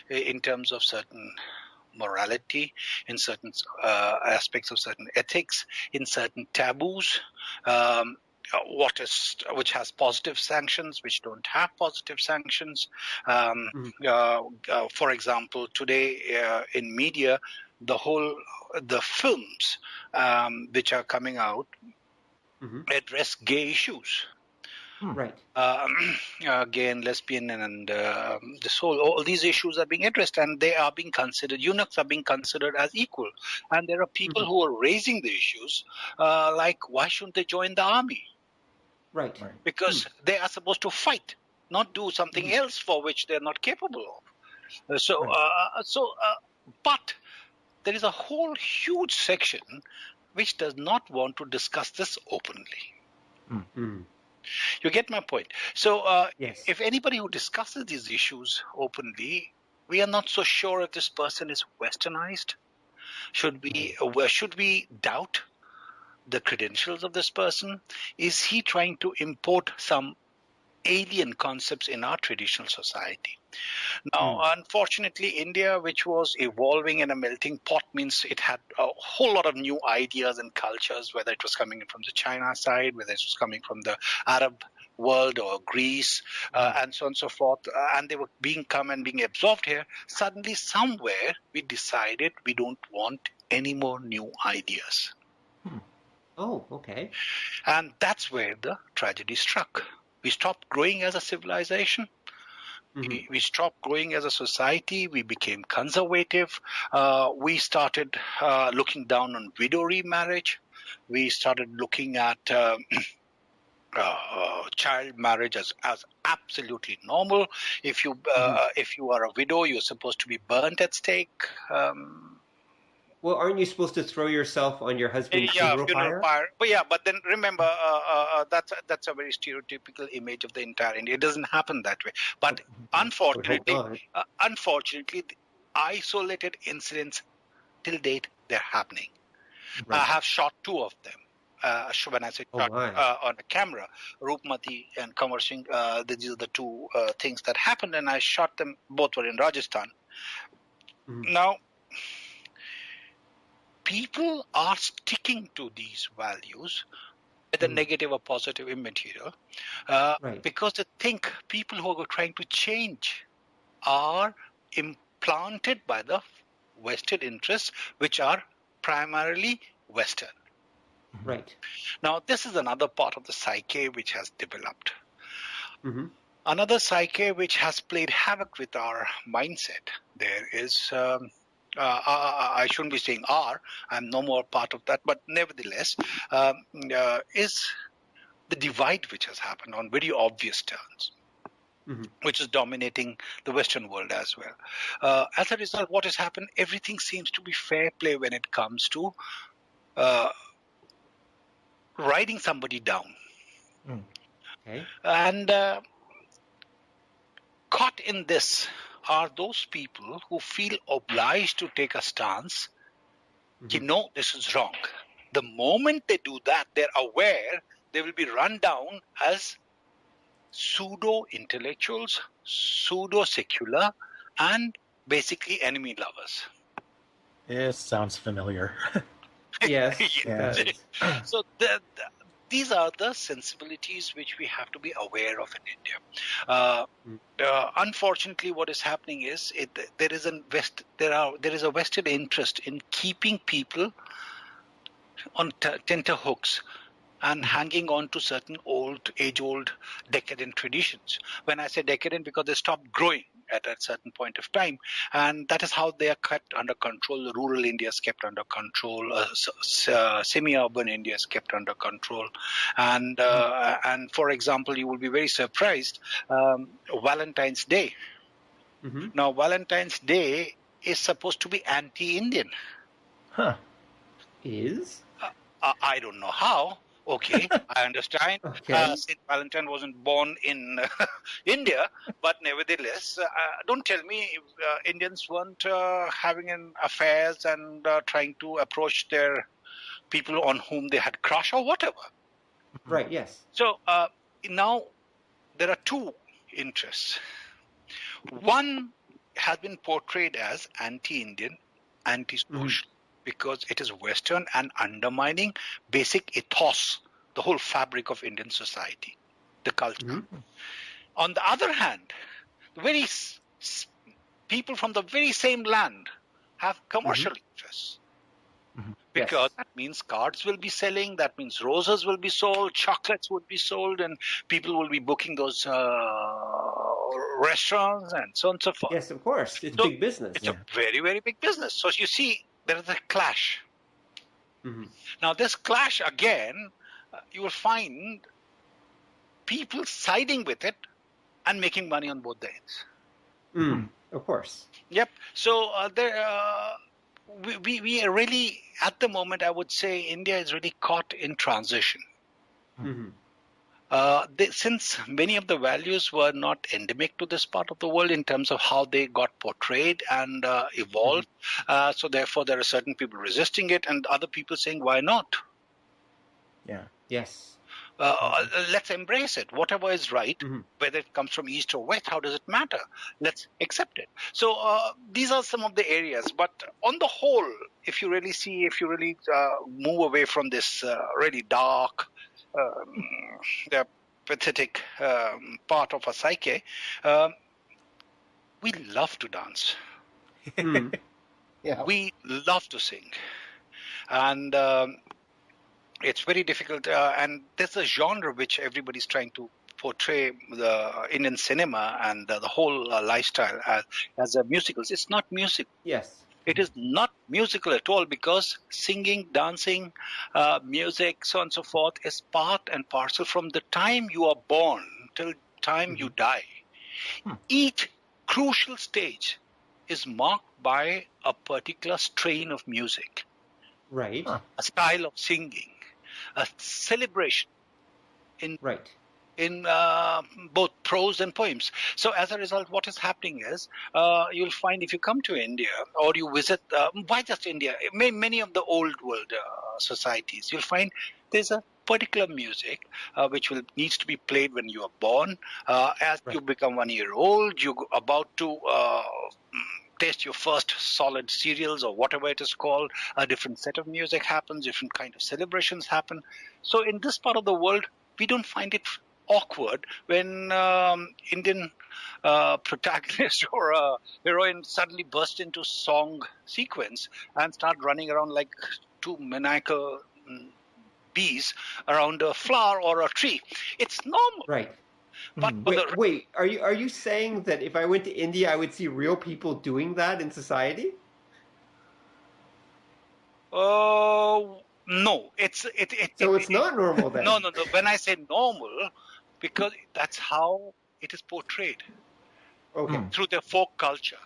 in terms of certain morality, in certain aspects of certain ethics, in certain taboos, which has positive sanctions, which don't have positive sanctions. For example, today in media, the films which are coming out address gay issues. Right. Again, lesbian and all these issues are being addressed, and they are being considered. Eunuchs are being considered as equal, and there are people who are raising the issues, like why shouldn't they join the army? Right. Because they are supposed to fight, not do something else for which they're not capable of. But there is a whole huge section which does not want to discuss this openly. You get my point. So yes. If anybody who discusses these issues openly, we are not so sure if this person is westernized. Should we doubt the credentials of this person? Is he trying to import some alien concepts in our traditional society? Now, unfortunately, India, which was evolving in a melting pot, means it had a whole lot of new ideas and cultures, whether it was coming from the China side, whether it was coming from the Arab world or Greece, and so on and so forth, and they were being absorbed here. Suddenly, somewhere, we decided we don't want any more new ideas. Oh, okay. And that's where the tragedy struck. We stopped growing as a civilization. We stopped growing as a society. We became conservative. We started looking down on widow remarriage. We started looking at child marriage as absolutely normal. If you are a widow, you're supposed to be burnt at stake. Well, aren't you supposed to throw yourself on your husband's funeral pyre? But then remember, that's a very stereotypical image of the entire India. It doesn't happen that way. But unfortunately, the isolated incidents till date, they're happening. Right. I have shot 2 of them. When I say shot on a camera, Roopmati and Kanwar Singh, these are the 2 things that happened, and I shot them. Both were in Rajasthan. Now, people are sticking to these values, whether negative or positive immaterial, because they think people who are trying to change are implanted by the vested interests, which are primarily Western. Right. Now, this is another part of the psyche which has developed. Another psyche which has played havoc with our mindset. There is... I shouldn't be saying I'm no more part of that, but nevertheless, is the divide which has happened on very obvious terms, which is dominating the Western world as well. As a result, what has happened, everything seems to be fair play when it comes to writing somebody down. Okay. And caught in this are those people who feel obliged to take a stance. No, this is wrong. The moment they do that, they're aware they will be run down as pseudo-intellectuals, pseudo-secular, and basically enemy lovers. It sounds familiar. Yes. Yeah. So these are the sensibilities which we have to be aware of in India. Unfortunately, what is happening is there is a vested interest in keeping people on tenterhooks and hanging on to certain age-old decadent traditions. When I say decadent, because they stopped growing at a certain point of time, and that is how they are kept under control. The rural India is kept under control. Semi-urban India is kept under control. And for example, you will be very surprised. Valentine's Day. Now, Valentine's Day is supposed to be anti-Indian. Huh? Is? I don't know how. Okay, I understand. Okay. Saint Valentine wasn't born in India, but nevertheless, don't tell me if, Indians weren't having affairs and trying to approach their people on whom they had crush or whatever. Right, yes. So now there are two interests. One has been portrayed as anti-Indian, anti-social, because it is Western and undermining basic ethos, the whole fabric of Indian society, the culture. On the other hand, the people from the very same land have commercial interests. Because that means cards will be selling, that means roses will be sold, chocolates would be sold, and people will be booking those restaurants and so on and so forth. Yes, of course. It's big business. It's a very, very big business. So you see, there is a clash. Now, this clash, again, you will find people siding with it and making money on both ends. Of course. Yep. So we are really, at the moment, I would say India is really caught in transition. Since many of the values were not endemic to this part of the world in terms of how they got portrayed and evolved, so therefore there are certain people resisting it and other people saying, why not? Yeah. Yes. Let's embrace it. Whatever is right, whether it comes from east or west, how does it matter? Let's accept it. So these are some of the areas. But on the whole, if you really move away from this really dark, the pathetic part of a psyche, we love to dance. We love to sing. And it's very difficult. And there's a genre which everybody's trying to portray the Indian cinema and the whole lifestyle as a musical. It's not music. Yes. It is not musical at all, because singing, dancing, music, so on and so forth is part and parcel from the time you are born till time you die. Each crucial stage is marked by a particular strain of music. Right. A style of singing, a celebration in both prose and poems. So as a result, what is happening is you'll find if you come to India or you visit, why just India, many of the old world societies, you'll find there's a particular music which needs to be played when you are born. As you become 1 year old, you're about to taste your first solid cereals or whatever it is called. A different set of music happens, different kind of celebrations happen. So in this part of the world, we don't find it awkward when Indian protagonist or a heroine suddenly burst into song sequence and start running around like two maniacal bees around a flower or a tree. It's normal. Right. But wait, are you saying that if I went to India, I would see real people doing that in society? No, So it's not normal then? No. When I say normal, because that's how it is portrayed through their folk culture.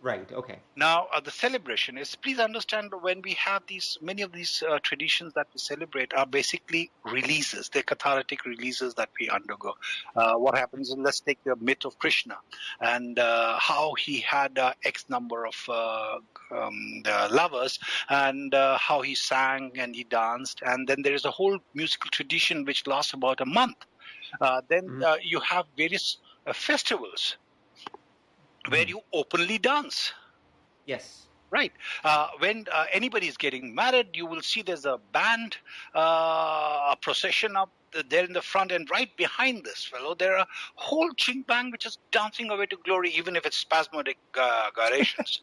Right. Okay. Now, the celebration is, please understand, when we have many of these traditions that we celebrate are basically releases. They're cathartic releases that we undergo. What happens is, let's take the myth of Krishna and how he had X number of the lovers, and how he sang and he danced. And then there is a whole musical tradition which lasts about a month. Then you have various festivals where you openly dance. Yes. Right. When anybody is getting married, you will see there's a band, a procession up there in the front, and right behind this fellow, there are a whole ching bang which is dancing away to glory, even if it's spasmodic gyrations.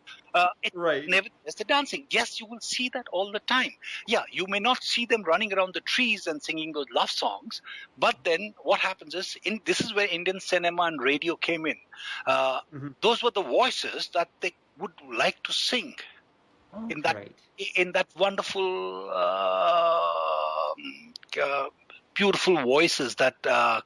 Right. Nevertheless, the dancing. Yes, you will see that all the time. Yeah, you may not see them running around the trees and singing those love songs, but then what happens is, this is where Indian cinema and radio came in. Those were the voices that they would like to sing in that wonderful, beautiful voices that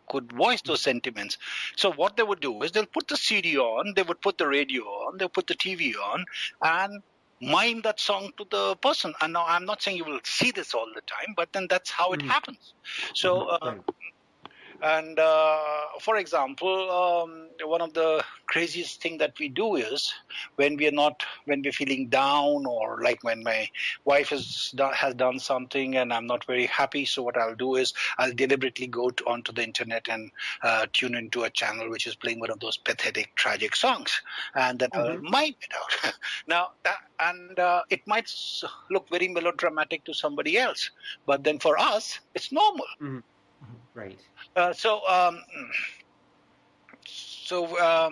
could voice those sentiments. So what they would do is, they'll put the CD on, they would put the radio on, they'll put the TV on, and mime that song to the person. And now, I'm not saying you will see this all the time, but then that's how it happens. So and for example, one of the craziest thing that we do is, when we're feeling down, or like when my wife has done something and I'm not very happy. So what I'll do is, I'll deliberately go onto the internet and tune into a channel which is playing one of those pathetic, tragic songs, and then I'll mime it out. Now, it might look very melodramatic to somebody else, but then for us, it's normal. Right.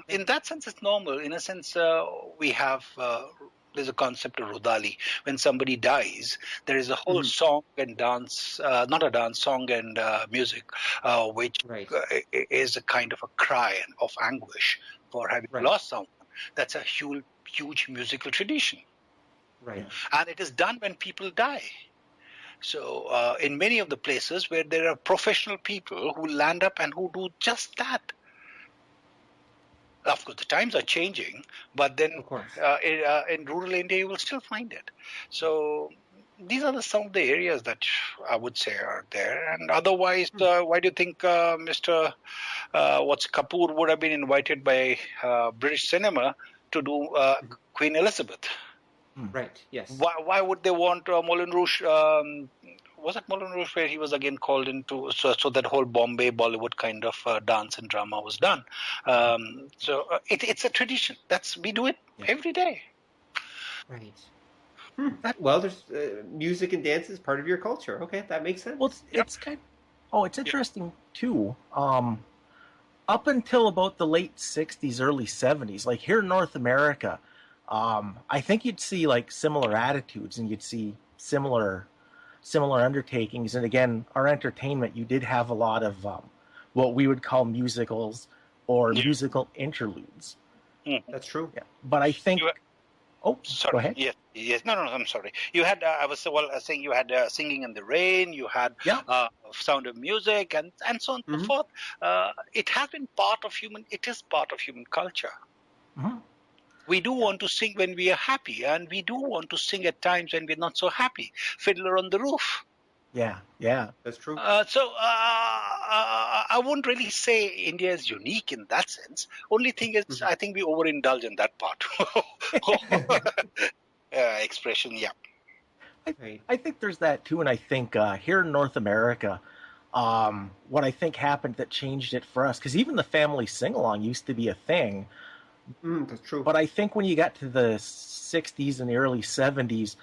In that sense, it's normal. In a sense, we have there's a concept of Rudali. When somebody dies, there is a whole song and dance, not a dance, song and music, which is a kind of a cry of anguish for having lost someone. That's a huge musical tradition. Right. And it is done when people die. So in many of the places where there are professional people who land up and who do just that. Of course, the times are changing, but then in rural India, you will still find it. So these are some of the areas that I would say are there. And otherwise, why do you think Mr. Kapoor would have been invited by British cinema to do Queen Elizabeth? Right. Yes. Why would they want Moulin Rouge? Was it Moulin Rouge where he was again called into? So that whole Bombay Bollywood kind of dance and drama was done. It's a tradition. We do it every day. Right. Well, there's music and dance is part of your culture. Okay, that makes sense. Well, it's interesting too. Up until about the late '60s, early '70s, like here in North America. I think you'd see like similar attitudes, and you'd see similar undertakings. And again, our entertainment, you did have a lot of what we would call musicals or musical interludes. That's true. Yeah. But I think. Sorry. Go ahead. Yes. No. I'm sorry. You had. I was saying you had Singing in the Rain. You had Sound of Music, and so on and so forth. It has been part of human. It is part of human culture. We do want to sing when we are happy, and we do want to sing at times when we're not so happy. Fiddler on the Roof. Yeah, that's true. I wouldn't really say India is unique in that sense. Only thing is, I think we overindulge in that part. Expression, yeah. I think there's that too, and I think here in North America, what I think happened that changed it for us, because even the family sing-along used to be a thing. That's true. But I think when you got to the 60s and the early 70s,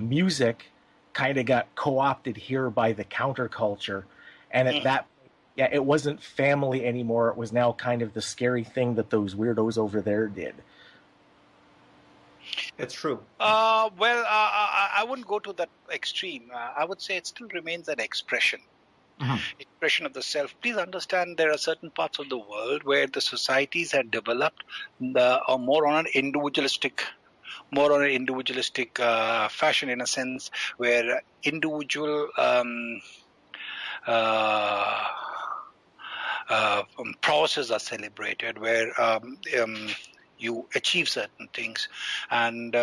music kind of got co-opted here by the counterculture. And at that point, it wasn't family anymore. It was now kind of the scary thing that those weirdos over there did. That's true. I wouldn't go to that extreme. I would say it still remains an expression. Expression of the self. Please understand, there are certain parts of the world where the societies had developed more on an individualistic fashion, in a sense where individual prowesses are celebrated, where you achieve certain things, and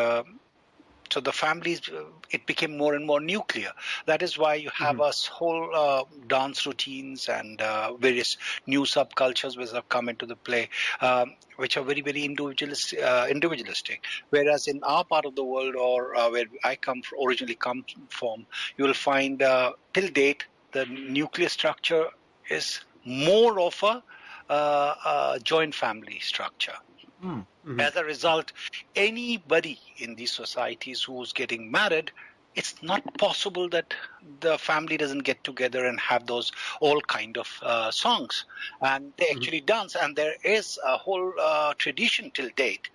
so the families, it became more and more nuclear. That is why you have a whole dance routines and various new subcultures which have come into the play, which are very, very individualistic. Whereas in our part of the world, or where I originally come from, you will find till date the nuclear structure is more of a joint family structure. As a result, anybody in these societies who's getting married, it's not possible that the family doesn't get together and have those all kind of songs, and they actually dance. And there is a whole tradition till date.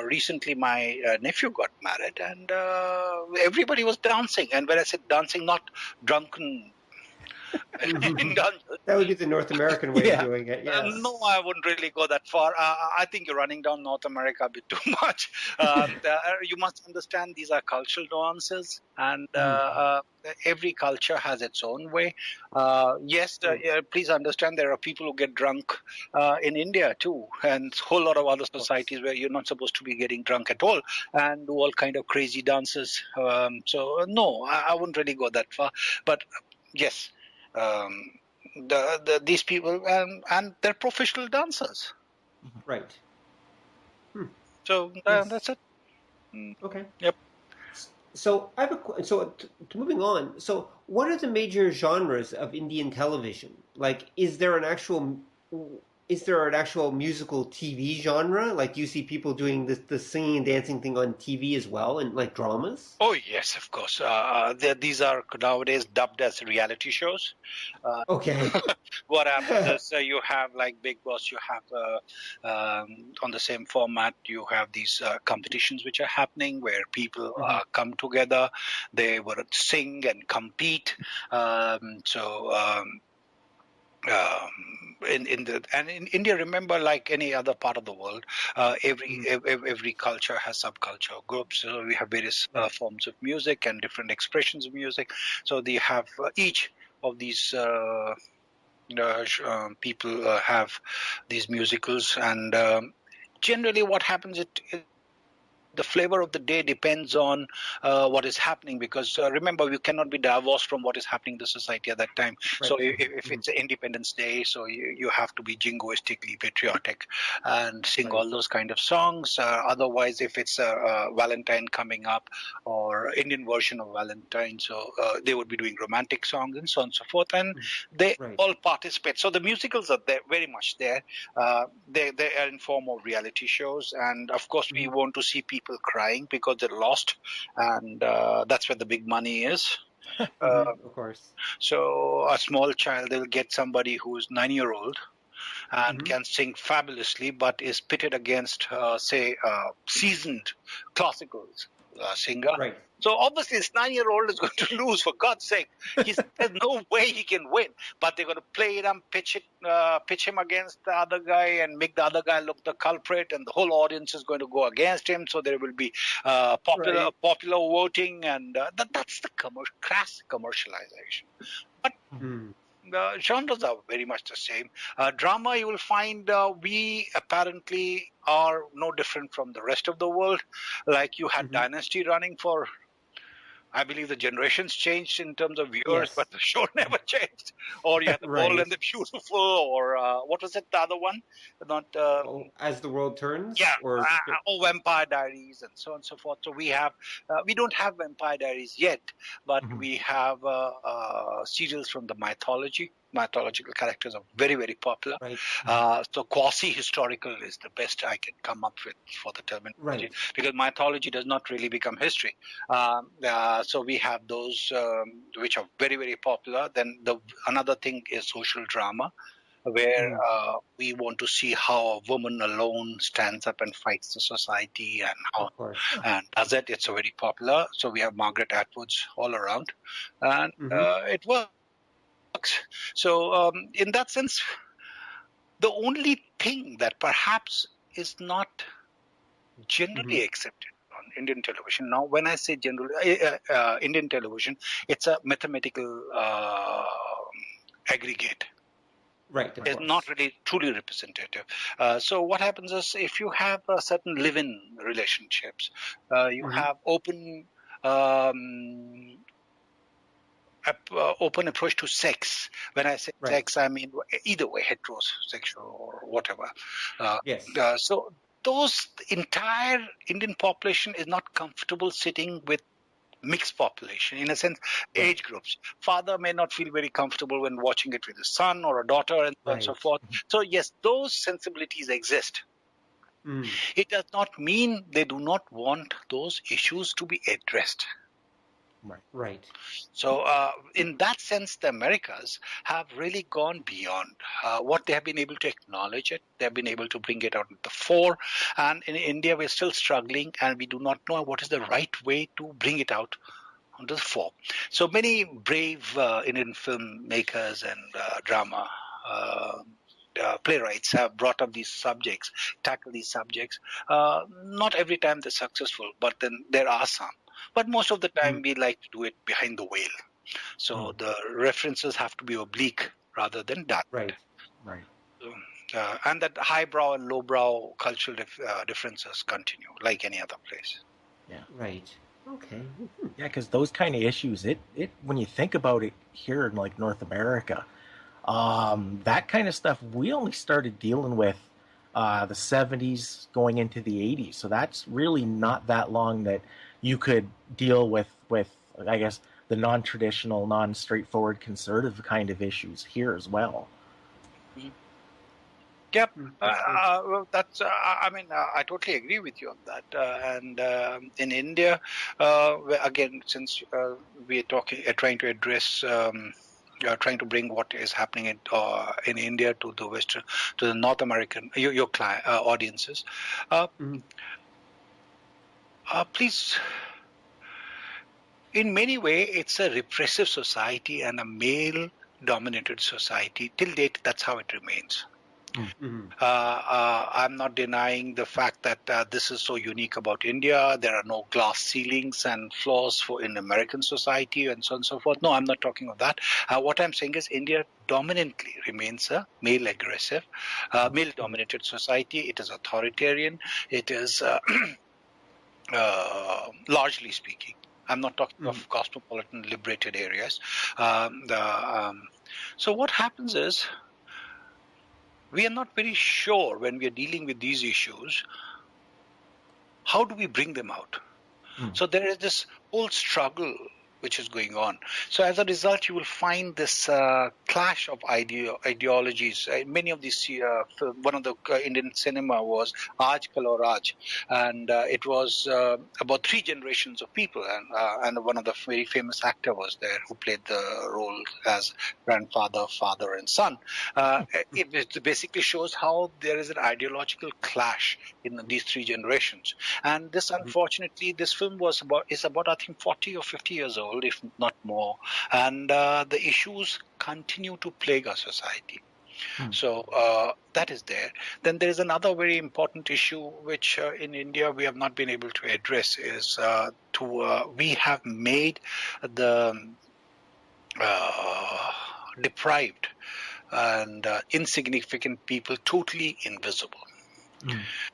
Recently, my nephew got married, and everybody was dancing. And when I said dancing, not drunken. That would be the North American way of doing it. Yes. No, I wouldn't really go that far. I think you're running down North America a bit too much. You must understand these are cultural nuances, and every culture has its own way. Yes, please understand there are people who get drunk in India too, and a whole lot of other societies where you're not supposed to be getting drunk at all and do all kind of crazy dances. So no, I wouldn't really go that far. But yes. These people and they're professional dancers, right? So that's it. Okay. Yep. So I have moving on. So what are the major genres of Indian television? Like, is there an actual musical TV genre? Like, do you see people doing the singing and dancing thing on TV as well, and like dramas? Oh yes, of course. These are nowadays dubbed as reality shows. Okay. What happens is you have like Big Boss. You have on the same format. You have these competitions which are happening where people come together. They would sing and compete. In India, remember, like any other part of the world, every culture has subculture groups. So we have various forms of music and different expressions of music. So they have each of these people have these musicals, and generally what happens the flavor of the day depends on what is happening, because remember, we cannot be divorced from what is happening in the society at that time. Right. So if it's Independence Day, so you have to be jingoistically patriotic and sing all those kind of songs. Otherwise, if it's Valentine coming up or Indian version of Valentine, so they would be doing romantic songs and so on and so forth, and they all participate. So the musicals are there, very much there. They are in form of reality shows, and of course we want to see people crying because they're lost, and that's where the big money is. Of course. So a small child, they'll get somebody who's 9-year-old and can sing fabulously, but is pitted against, say, seasoned classical singer. Right. So obviously this 9-year-old is going to lose, for God's sake. There's no way he can win. But they're going to play it and pitch him against the other guy and make the other guy look the culprit, and the whole audience is going to go against him. So there will be popular voting, and that's the classic commercialization. But the genres are very much the same. Drama, you will find we apparently are no different from the rest of the world. Like you had Dynasty running for, I believe the generations changed in terms of viewers, but the show never changed. Or you had The Bold and the Beautiful, or what was it, the other one? Not As the World Turns? Yeah, or Vampire Diaries, and so on and so forth. So we don't have Vampire Diaries yet, but we have serials from the mythology. Mythological characters are very, very popular. Right. So quasi-historical is the best I can come up with for the terminology, because mythology does not really become history. So we have those which are very, very popular. Then another thing is social drama, where we want to see how a woman alone stands up and fights the society, and how and does it. It's very popular. So we have Margaret Atwoods all around, and it works. So in that sense, the only thing that perhaps is not generally accepted on Indian television. Now, when I say generally Indian television, it's a mathematical aggregate. Right. Is not really truly representative. So what happens is if you have certain live-in relationships, you have open open approach to sex. When I say sex, I mean either way, heterosexual or whatever. Yes. So those entire Indian population is not comfortable sitting with mixed population, in a sense, age groups. Father may not feel very comfortable when watching it with his son or a daughter, and so on and so forth. So yes, those sensibilities exist. It does not mean they do not want those issues to be addressed. Right. So in that sense, the Americas have really gone beyond what they have been able to acknowledge it. They have been able to bring it out at the fore. And in India, we're still struggling, and we do not know what is the right way to bring it out onto the fore. So many brave Indian filmmakers and drama playwrights have brought up these subjects, tackle these subjects. Not every time they're successful, but then there are some. But most of the time, we like to do it behind the veil. So the references have to be oblique rather than direct. Right. And that highbrow and lowbrow cultural differences continue, like any other place. Yeah. Right. Okay. Yeah, because those kind of issues, it when you think about it here in like North America, that kind of stuff we only started dealing with the 70s going into the 80s. So that's really not that long that you could deal with I guess the non-traditional, non-straightforward conservative kind of issues here as well. Yep. Well, that's. I mean, I totally agree with you on that. And in India, again, since we are trying to address, trying to bring what is happening in India to the Western, to the North American, your client, audiences. Please. In many ways, it's a repressive society and a male-dominated society. Till date, that's how it remains. I'm not denying the fact that this is so unique about India. There are no glass ceilings and floors in American society and so on and so forth. No, I'm not talking of that. What I'm saying is India dominantly remains a male-aggressive, male-dominated society. It is authoritarian. It is, largely speaking, I'm not talking of cosmopolitan liberated areas. So what happens is we are not very sure when we are dealing with these issues, how do we bring them out? So there is this whole struggle which is going on. So as a result, you will find this clash of ideologies. Many of these, one of the Indian cinema was Aaj Kal Aur Aaj, and it was about 3 generations of people, and one of the very famous actor was there who played the role as grandfather, father, and son. It basically shows how there is an ideological clash in these 3 generations, and this, unfortunately, this film is about I think 40 or 50 years old, if not more, and the issues continue to plague our society. So that is there. Then there is another very important issue which in India we have not been able to address is we have made the deprived and insignificant people totally invisible.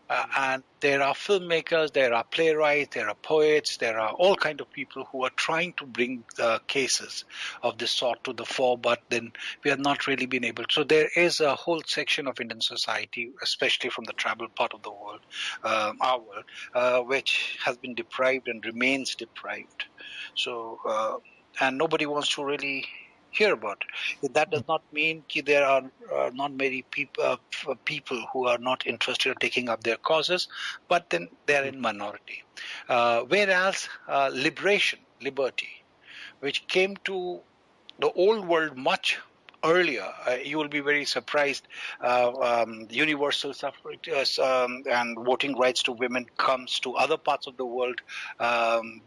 And there are filmmakers, there are playwrights, there are poets, there are all kinds of people who are trying to bring the cases of this sort to the fore, but then we have not really been able to. So there is a whole section of Indian society, especially from the tribal part of the world, our world, which has been deprived and remains deprived. So, and nobody wants to really hear about it. That does not mean there are not many people who are not interested in taking up their causes, but then they are in minority. Whereas liberty, which came to the old world much earlier, you will be very surprised. Universal suffrage and voting rights to women comes to other parts of the world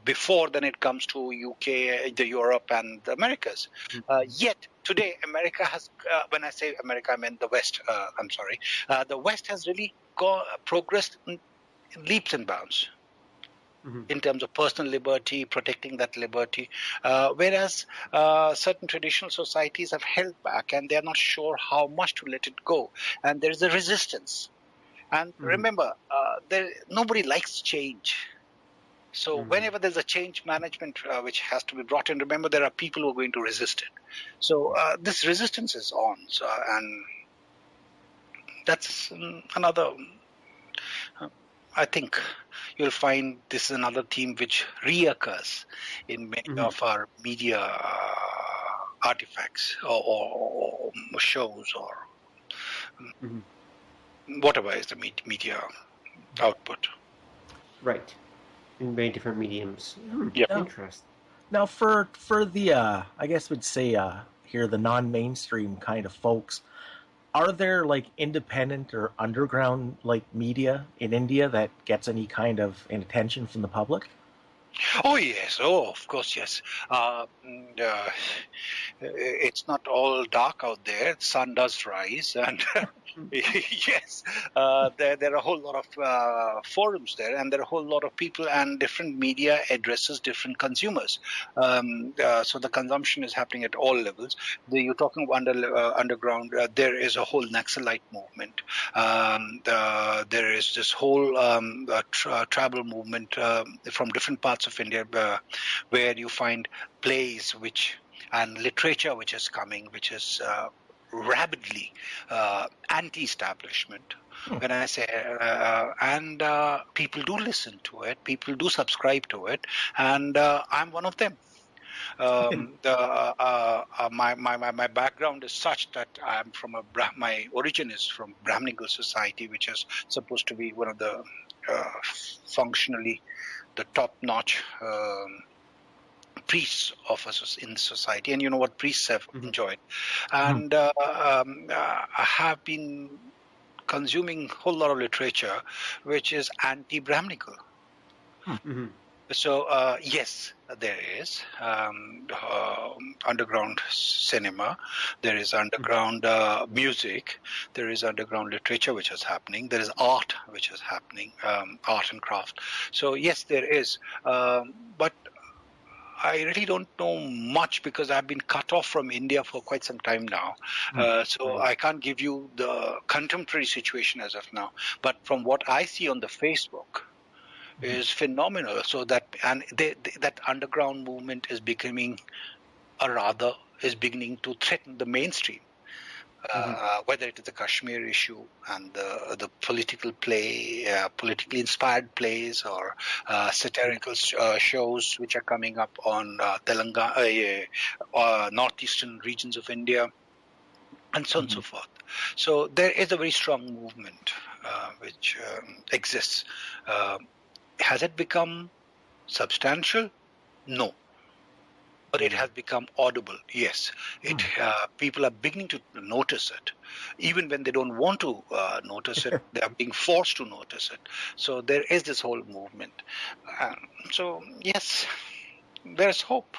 before then it comes to UK, the Europe, and the Americas. Yet today, America has, when I say America, I mean the West. I'm sorry, the West has really progressed in leaps and bounds. in terms of personal liberty, protecting that liberty, whereas certain traditional societies have held back and they're not sure how much to let it go. And there is a resistance. And remember, nobody likes change. So whenever there's a change management which has to be brought in, remember there are people who are going to resist it. So this resistance is on. So, and that's another... I think you'll find this is another theme which reoccurs in many of our media artifacts or shows or whatever is the media output. Right. In many different mediums. Yeah. Interesting. Now, for the, I guess we'd say here, the non-mainstream kind of folks, are there like independent or underground like media in India that gets any kind of attention from the public? Oh yes, of course, yes. It's not all dark out there. The sun does rise, and yes, there are a whole lot of forums there, and there are a whole lot of people, and different media addresses different consumers. So the consumption is happening at all levels. You're talking about underground. There is a whole Naxalite movement. There is this whole tribal movement from different parts of India, where you find plays and literature which is coming, which is rabidly anti-establishment. When I say, and people do listen to it, people do subscribe to it, and I'm one of them. My background is such that I'm from my origin is from Brahminical society, which is supposed to be one of the functionally the top-notch priests of us in society, and you know what priests have enjoyed. And I have been consuming a whole lot of literature which is anti-Brahminical. So yes, there is underground cinema, there is underground music, there is underground literature which is happening, there is art which is happening, art and craft. So yes, there is, but I really don't know much because I've been cut off from India for quite some time now. So I can't give you the contemporary situation as of now. But from what I see on the Facebook is phenomenal. So that that underground movement is beginning to threaten the mainstream. Whether it is the Kashmir issue and the political play, politically inspired plays, or satirical shows which are coming up on Telangana, northeastern regions of India, and so on and so forth. So there is a very strong movement which exists. Has it become substantial? No. But it has become audible, yes. People are beginning to notice it. Even when they don't want to notice it, they are being forced to notice it. So there is this whole movement. So, yes, there's hope.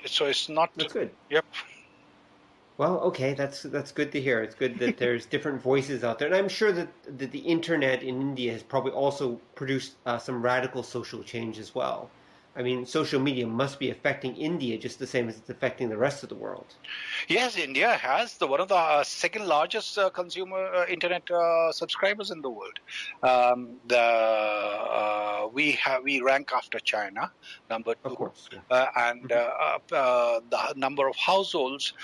So it's not... That's good. Yep. Well, okay, that's good to hear. It's good that there's different voices out there. And I'm sure that the internet in India has probably also produced some radical social change as well. I mean, social media must be affecting India just the same as it's affecting the rest of the world. Yes, India has one of the second largest consumer internet subscribers in the world. We rank after China, number 2. Of course. And the number of households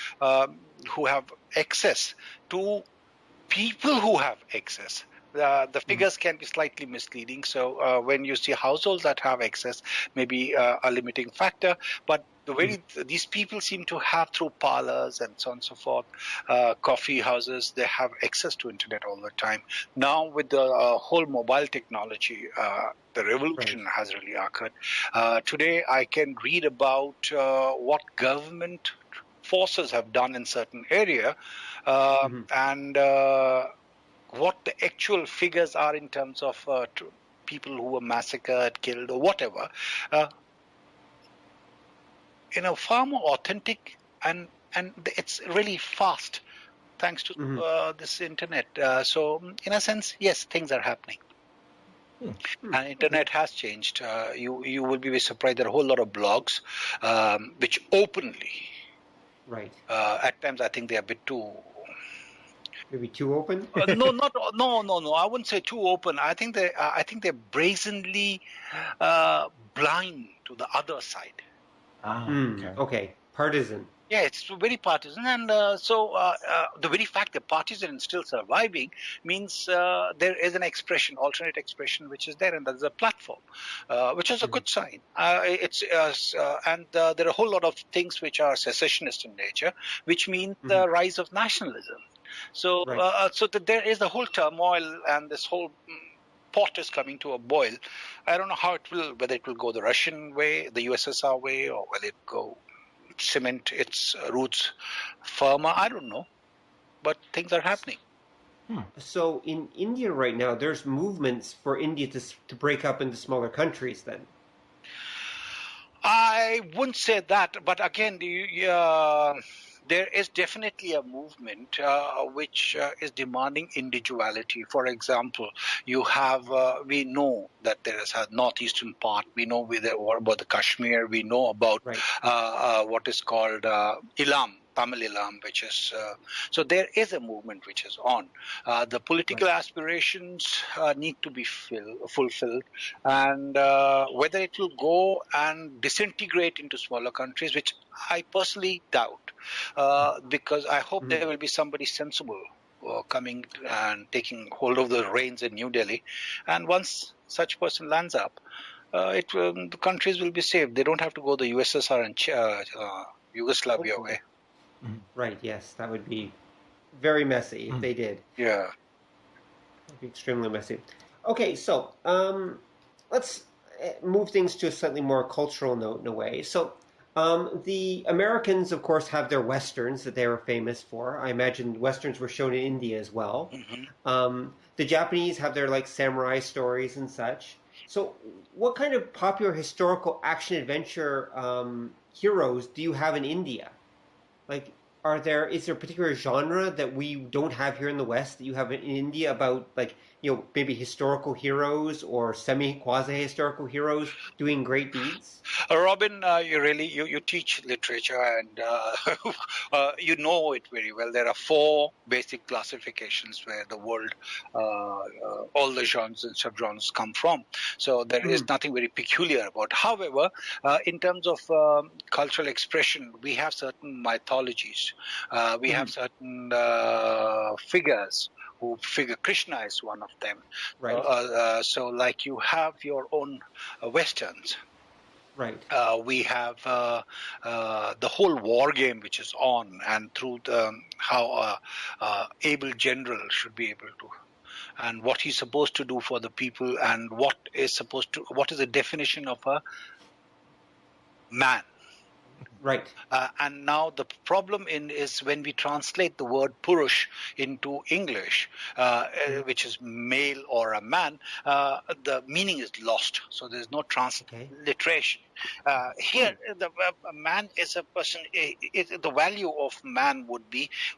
who have access to people who have access. The figures can be slightly misleading. So when you see households that have access, maybe a limiting factor. But the way these people seem to have through parlors and so on and so forth, coffee houses, they have access to internet all the time. Now with the whole mobile technology, the revolution has really occurred. Today I can read about what government forces have done in certain area, and what the actual figures are in terms of people who were massacred, killed, or whatever, in a far more authentic, and it's really fast, thanks to this internet. So, in a sense, yes, things are happening. And internet has changed. You will be surprised. There are a whole lot of blogs which openly, Right. at times I think they are a bit too. Maybe too open? No. I wouldn't say too open. I think they're brazenly blind to the other side. Okay. Partisan. Yeah, it's very partisan, and so the very fact that partisan is still surviving means there is an expression, alternate expression, which is there, and there's a platform, which is a good sign. And there are a whole lot of things which are secessionist in nature, which mean the rise of nationalism. So, so that there is a whole turmoil, and this whole pot is coming to a boil. I don't know how it will, whether it will go the Russian way, the USSR way, or will it go cement its roots firmer. I don't know, but things are happening. So in India right now, there's movements for India to break up into smaller countries then? I wouldn't say that, but again, there is definitely a movement which is demanding individuality. For example, you have, we know that there is a northeastern part. We know about the Kashmir. We know about what is called Ilam, Tamil Ilam, which is, so there is a movement which is on. The political aspirations need to be fulfilled, and whether it will go and disintegrate into smaller countries, which I personally doubt, because I hope there will be somebody sensible coming and taking hold of the reins in New Delhi, and once such person lands up, the countries will be saved. They don't have to go the USSR and Yugoslavia way. Right, yes, that would be very messy if they did. Yeah. It would be extremely messy. Okay, so let's move things to a slightly more cultural note in a way. So the Americans, of course, have their Westerns that they were famous for. I imagine Westerns were shown in India as well. The Japanese have their samurai stories and such. So what kind of popular historical action-adventure heroes do you have in India? Is there a particular genre that we don't have here in the West that you have in India about, maybe historical heroes or quasi-historical heroes doing great deeds? Robin, you teach literature, and you know it very well. There are 4 basic classifications where the world, all the genres and subgenres come from. So there is nothing very peculiar about. However, in terms of cultural expression, we have certain mythologies. We have certain figures. Krishna is one of them. Right. So you have your own Westerns. Right. We have the whole war game which is on, and through how able general should be able to, and what he's supposed to do for the people, and what is the definition of a man. Right. And now the problem is when we translate the word Purush into English, which is male or a man, the meaning is lost. So there's no transliteration. Here, a man is a person. The value of man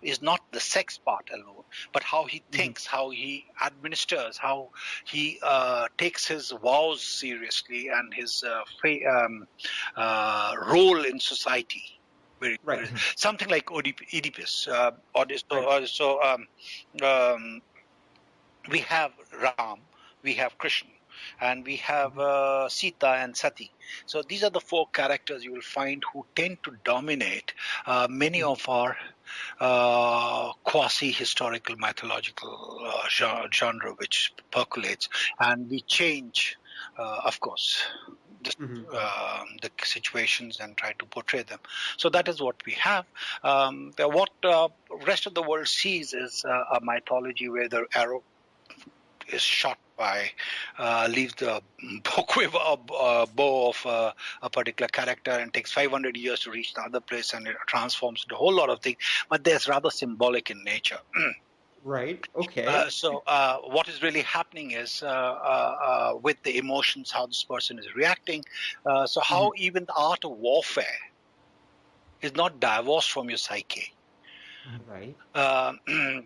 is not the sex part alone, but how he thinks, how he administers, how he takes his vows seriously, and his role in society. Very something like Oedipus. We have Ram, we have Krishna, and we have Sita and Sati. So these are the 4 characters you will find who tend to dominate many of our quasi-historical mythological genre which percolates, and we change, of course, the situations and try to portray them. So that is what we have. What rest of the world sees is a mythology where the arrow is shot by, leaves the bow of a particular character and takes 500 years to reach the other place, and it transforms into a whole lot of things. But there's rather symbolic in nature. Right. Okay. So what is really happening is with the emotions, how this person is reacting. So how even the art of warfare is not divorced from your psyche. Right.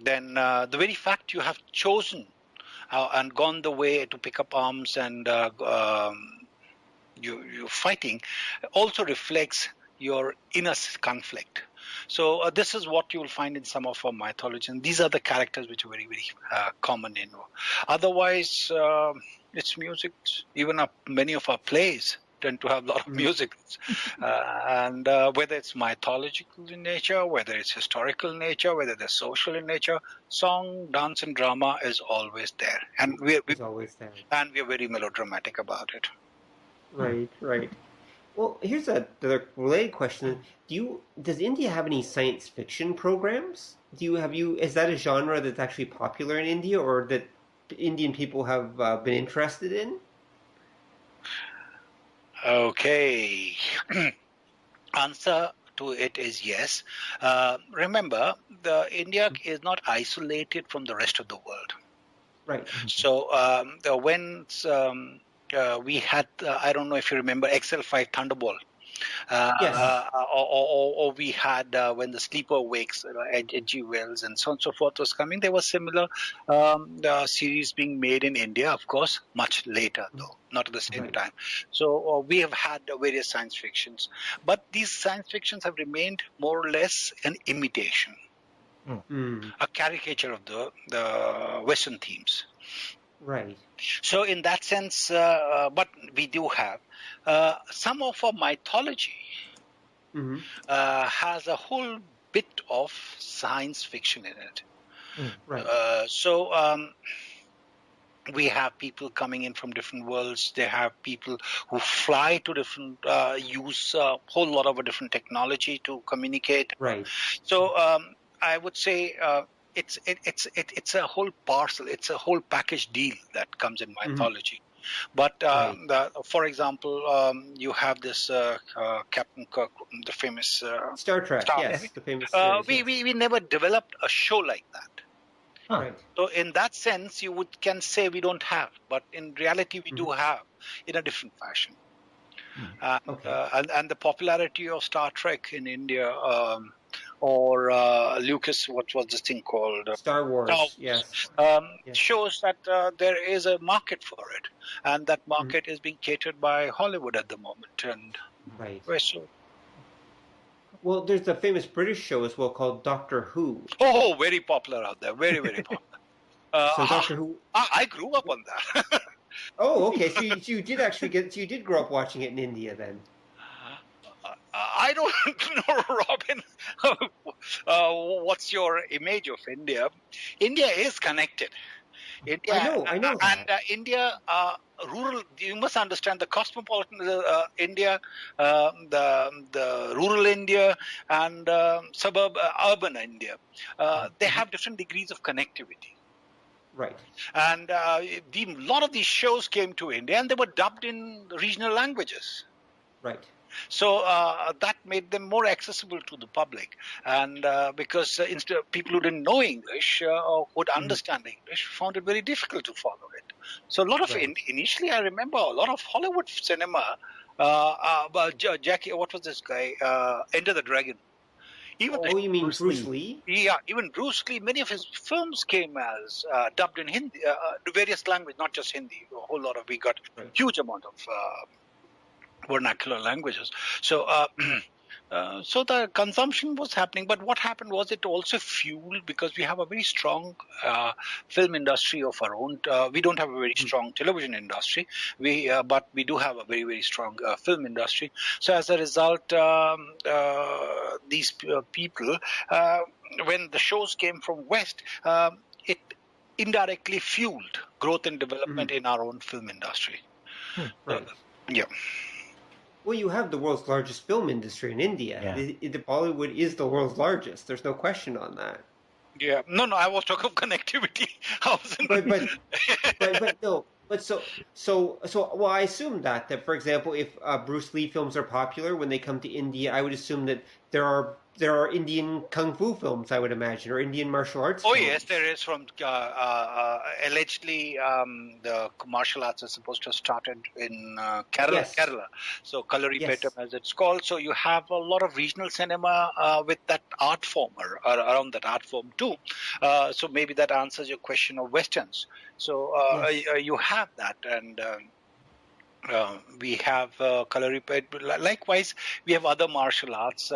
Then the very fact you have chosen and gone the way to pick up arms and you're fighting also reflects your inner conflict. So this is what you will find in some of our mythology, and these are the characters which are very, very common in. Otherwise, it's music. Even many of our plays tend to have a lot of music, and whether it's mythological in nature, whether it's historical in nature, whether they're social in nature, song, dance, and drama is always there, and it's always there, and we are very melodramatic about it. Right, right. Well, here's the related question: does India have any science fiction programs? Is that a genre that's actually popular in India, or that Indian people have been interested in? Okay. Answer to it is yes. Remember, India is not isolated from the rest of the world. Right. So when we had, I don't know if you remember, XL5 Thunderbolt. Yes. Or we had when the Sleeper Wakes, H.G. Wells and so on and so forth was coming. There was similar series being made in India, of course, much later though, not at the same time. So we have had various science fictions, but these science fictions have remained more or less an imitation, a caricature of the Western themes. Right. So in that sense, but we do have some of our mythology has a whole bit of science fiction in it. Right. So we have people coming in from different worlds. They have people who fly to different, use a whole lot of a different technology to communicate. Right. So I would say it's a whole parcel. It's a whole package deal that comes in mythology. But for example, you have this Captain Kirk, the famous Star Trek. Yes, the famous series, we never developed a show like that. Right. So in that sense, you can say we don't have, but in reality, we do have in a different fashion. And the popularity of Star Trek in India, or Lucas, what was this thing called? Star Wars. Yes. Shows that there is a market for it, and that market is being catered by Hollywood at the moment. And so. Well, there's the famous British show as well called Doctor Who. Oh, very popular out there. Very, very popular. So Doctor Who. I grew up on that. Oh, okay. So you did actually you did grow up watching it in India then. I don't know, Robin. What's your image of India? India is connected. India, I know that. And India, rural. You must understand the cosmopolitan India, the rural India, and urban India. They have different degrees of connectivity. Right. And a lot of these shows came to India, and they were dubbed in regional languages. Right. So that made them more accessible to the public, and because instead of people who didn't know English or would understand English found it very difficult to follow it. So a lot of initially, I remember a lot of Hollywood cinema. Jackie, what was this guy? Enter the Dragon. Even you mean Bruce Lee? Yeah, even Bruce Lee. Many of his films came as dubbed in Hindi, various languages, not just Hindi. A whole lot of we got huge amount of vernacular languages. So so the consumption was happening, but what happened was it also fueled, because we have a very strong film industry of our own. We don't have a very strong television industry, but we do have a very, very strong film industry. So as a result, these people, when the shows came from West, it indirectly fueled growth and development in our own film industry. Yeah. Well, you have the world's largest film industry in India. Yeah. Bollywood is the world's largest. There's no question on that. Yeah. No, I was talking of connectivity. Well, I assume that, for example, if Bruce Lee films are popular when they come to India, I would assume that there are there are Indian kung fu films, I would imagine, or Indian martial arts Oh, films. yes, there is. From allegedly, the martial arts are supposed to have started in Kerala. So Kalaripetam, as it's called. So you have a lot of regional cinema with that art form, or around that art form too. So maybe that answers your question of westerns. So you have that, and we have Kalaripetam. Likewise, we have other martial arts.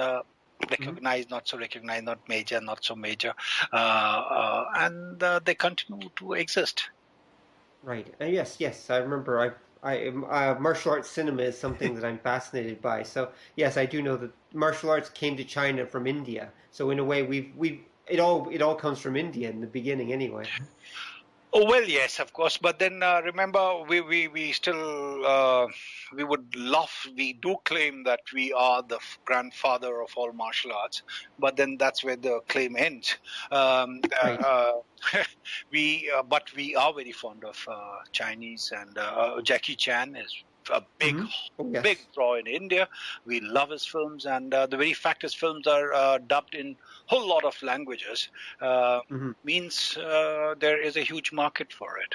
Recognized, not so recognized, not major, not so major, and they continue to exist. Right. Yes. I remember. Martial arts cinema is something that I'm fascinated by. So yes, I do know that martial arts came to China from India. So in a way, it all comes from India in the beginning, anyway. Oh, well, yes, of course. But then remember, we still we would laugh. We do claim that we are the grandfather of all martial arts, but then that's where the claim ends. Right. But we are very fond of Chinese, and Jackie Chan is a big draw in India. We love his films, and the very fact his films are dubbed in a whole lot of languages means there is a huge market for it.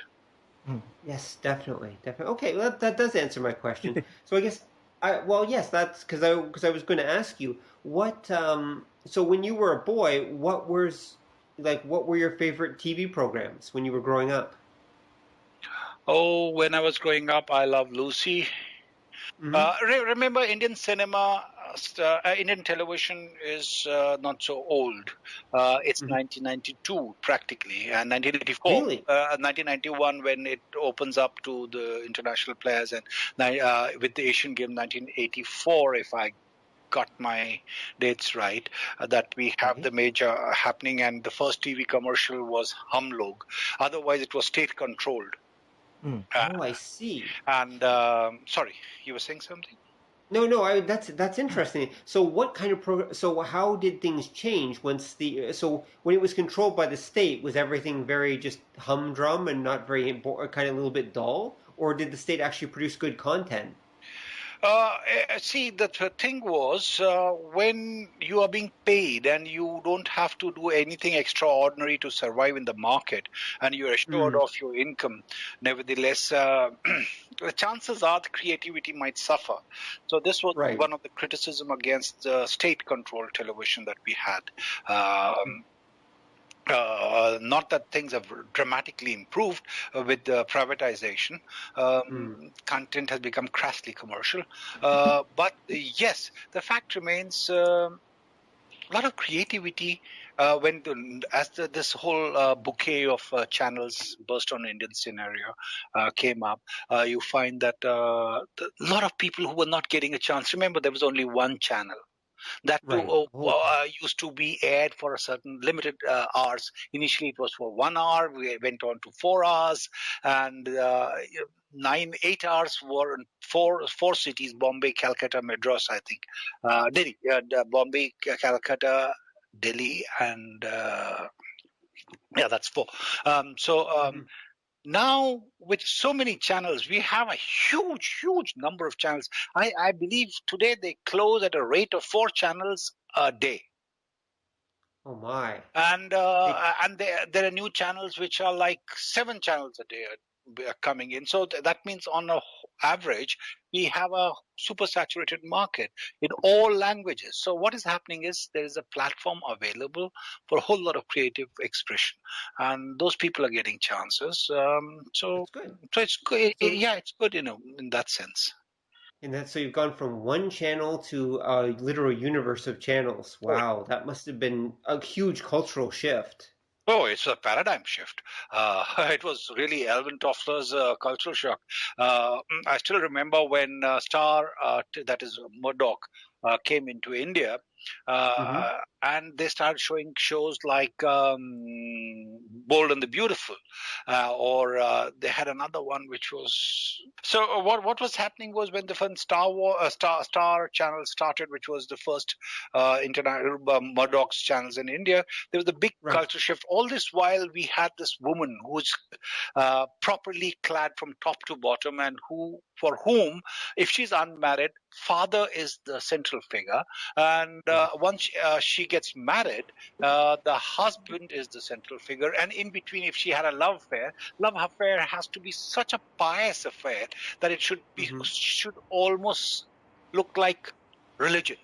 Yes, definitely. Okay, well, that does answer my question. So I guess that's because I was going to ask you what. So when you were a boy, what were your favorite TV programs when you were growing up? Oh, when I was growing up, I loved Lucy. Remember, Indian cinema, Indian television is not so old. It's 1992 practically, and 1984, Really? 1991 when it opens up to the international players, and with the Asian Game 1984, if I got my dates right, that we have the major happening, and the first TV commercial was Hum Log. Otherwise, it was state controlled. I see. And sorry, you were saying something? No. That's interesting. So what kind of program? So how did things change when it was controlled by the state? Was everything very just humdrum and not very kind of a little bit dull, or did the state actually produce good content? See, the thing was, when you are being paid and you don't have to do anything extraordinary to survive in the market, and you're assured of your income, nevertheless, the chances are the creativity might suffer. So this was one of the criticism against the state-controlled television that we had. Not that things have dramatically improved with the privatization. Content has become crassly commercial. But yes, the fact remains a lot of creativity this whole bouquet of channels burst on Indian scenario came up. You find that a lot of people who were not getting a chance. Remember, there was only one channel. That too used to be aired for a certain limited hours. Initially, it was for 1 hour. We went on to 4 hours, and 8 hours were in four cities: Bombay, Calcutta, Madras, I think, Delhi, Bombay, Calcutta, Delhi, and that's 4. Now, with so many channels, we have a huge number of channels. I believe today they close at a rate of 4 channels a day. Oh my! And there are new channels which are like 7 channels a day are coming in. So that means on a average, we have a super saturated market in all languages. So what is happening is there is a platform available for a whole lot of creative expression, and those people are getting chances. So it's good. It's good, in that sense. And so you've gone from one channel to a literal universe of channels. Wow, that must have been a huge cultural shift. Oh, it's a paradigm shift. It was really Alvin Toffler's cultural shock. I still remember when Star, that is Murdoch, came into India, and they started showing shows like Bold and the Beautiful, or they had another one which was. So what was happening was when the first Star channel started, which was the first international Murdoch's channels in India, there was a big culture shift. All this while, we had this woman who's properly clad from top to bottom, and for whom, if she's unmarried, father is the central central figure. And once she gets married, the husband is the central figure. And in between, if she had a love affair has to be such a pious affair that it should almost look like religion.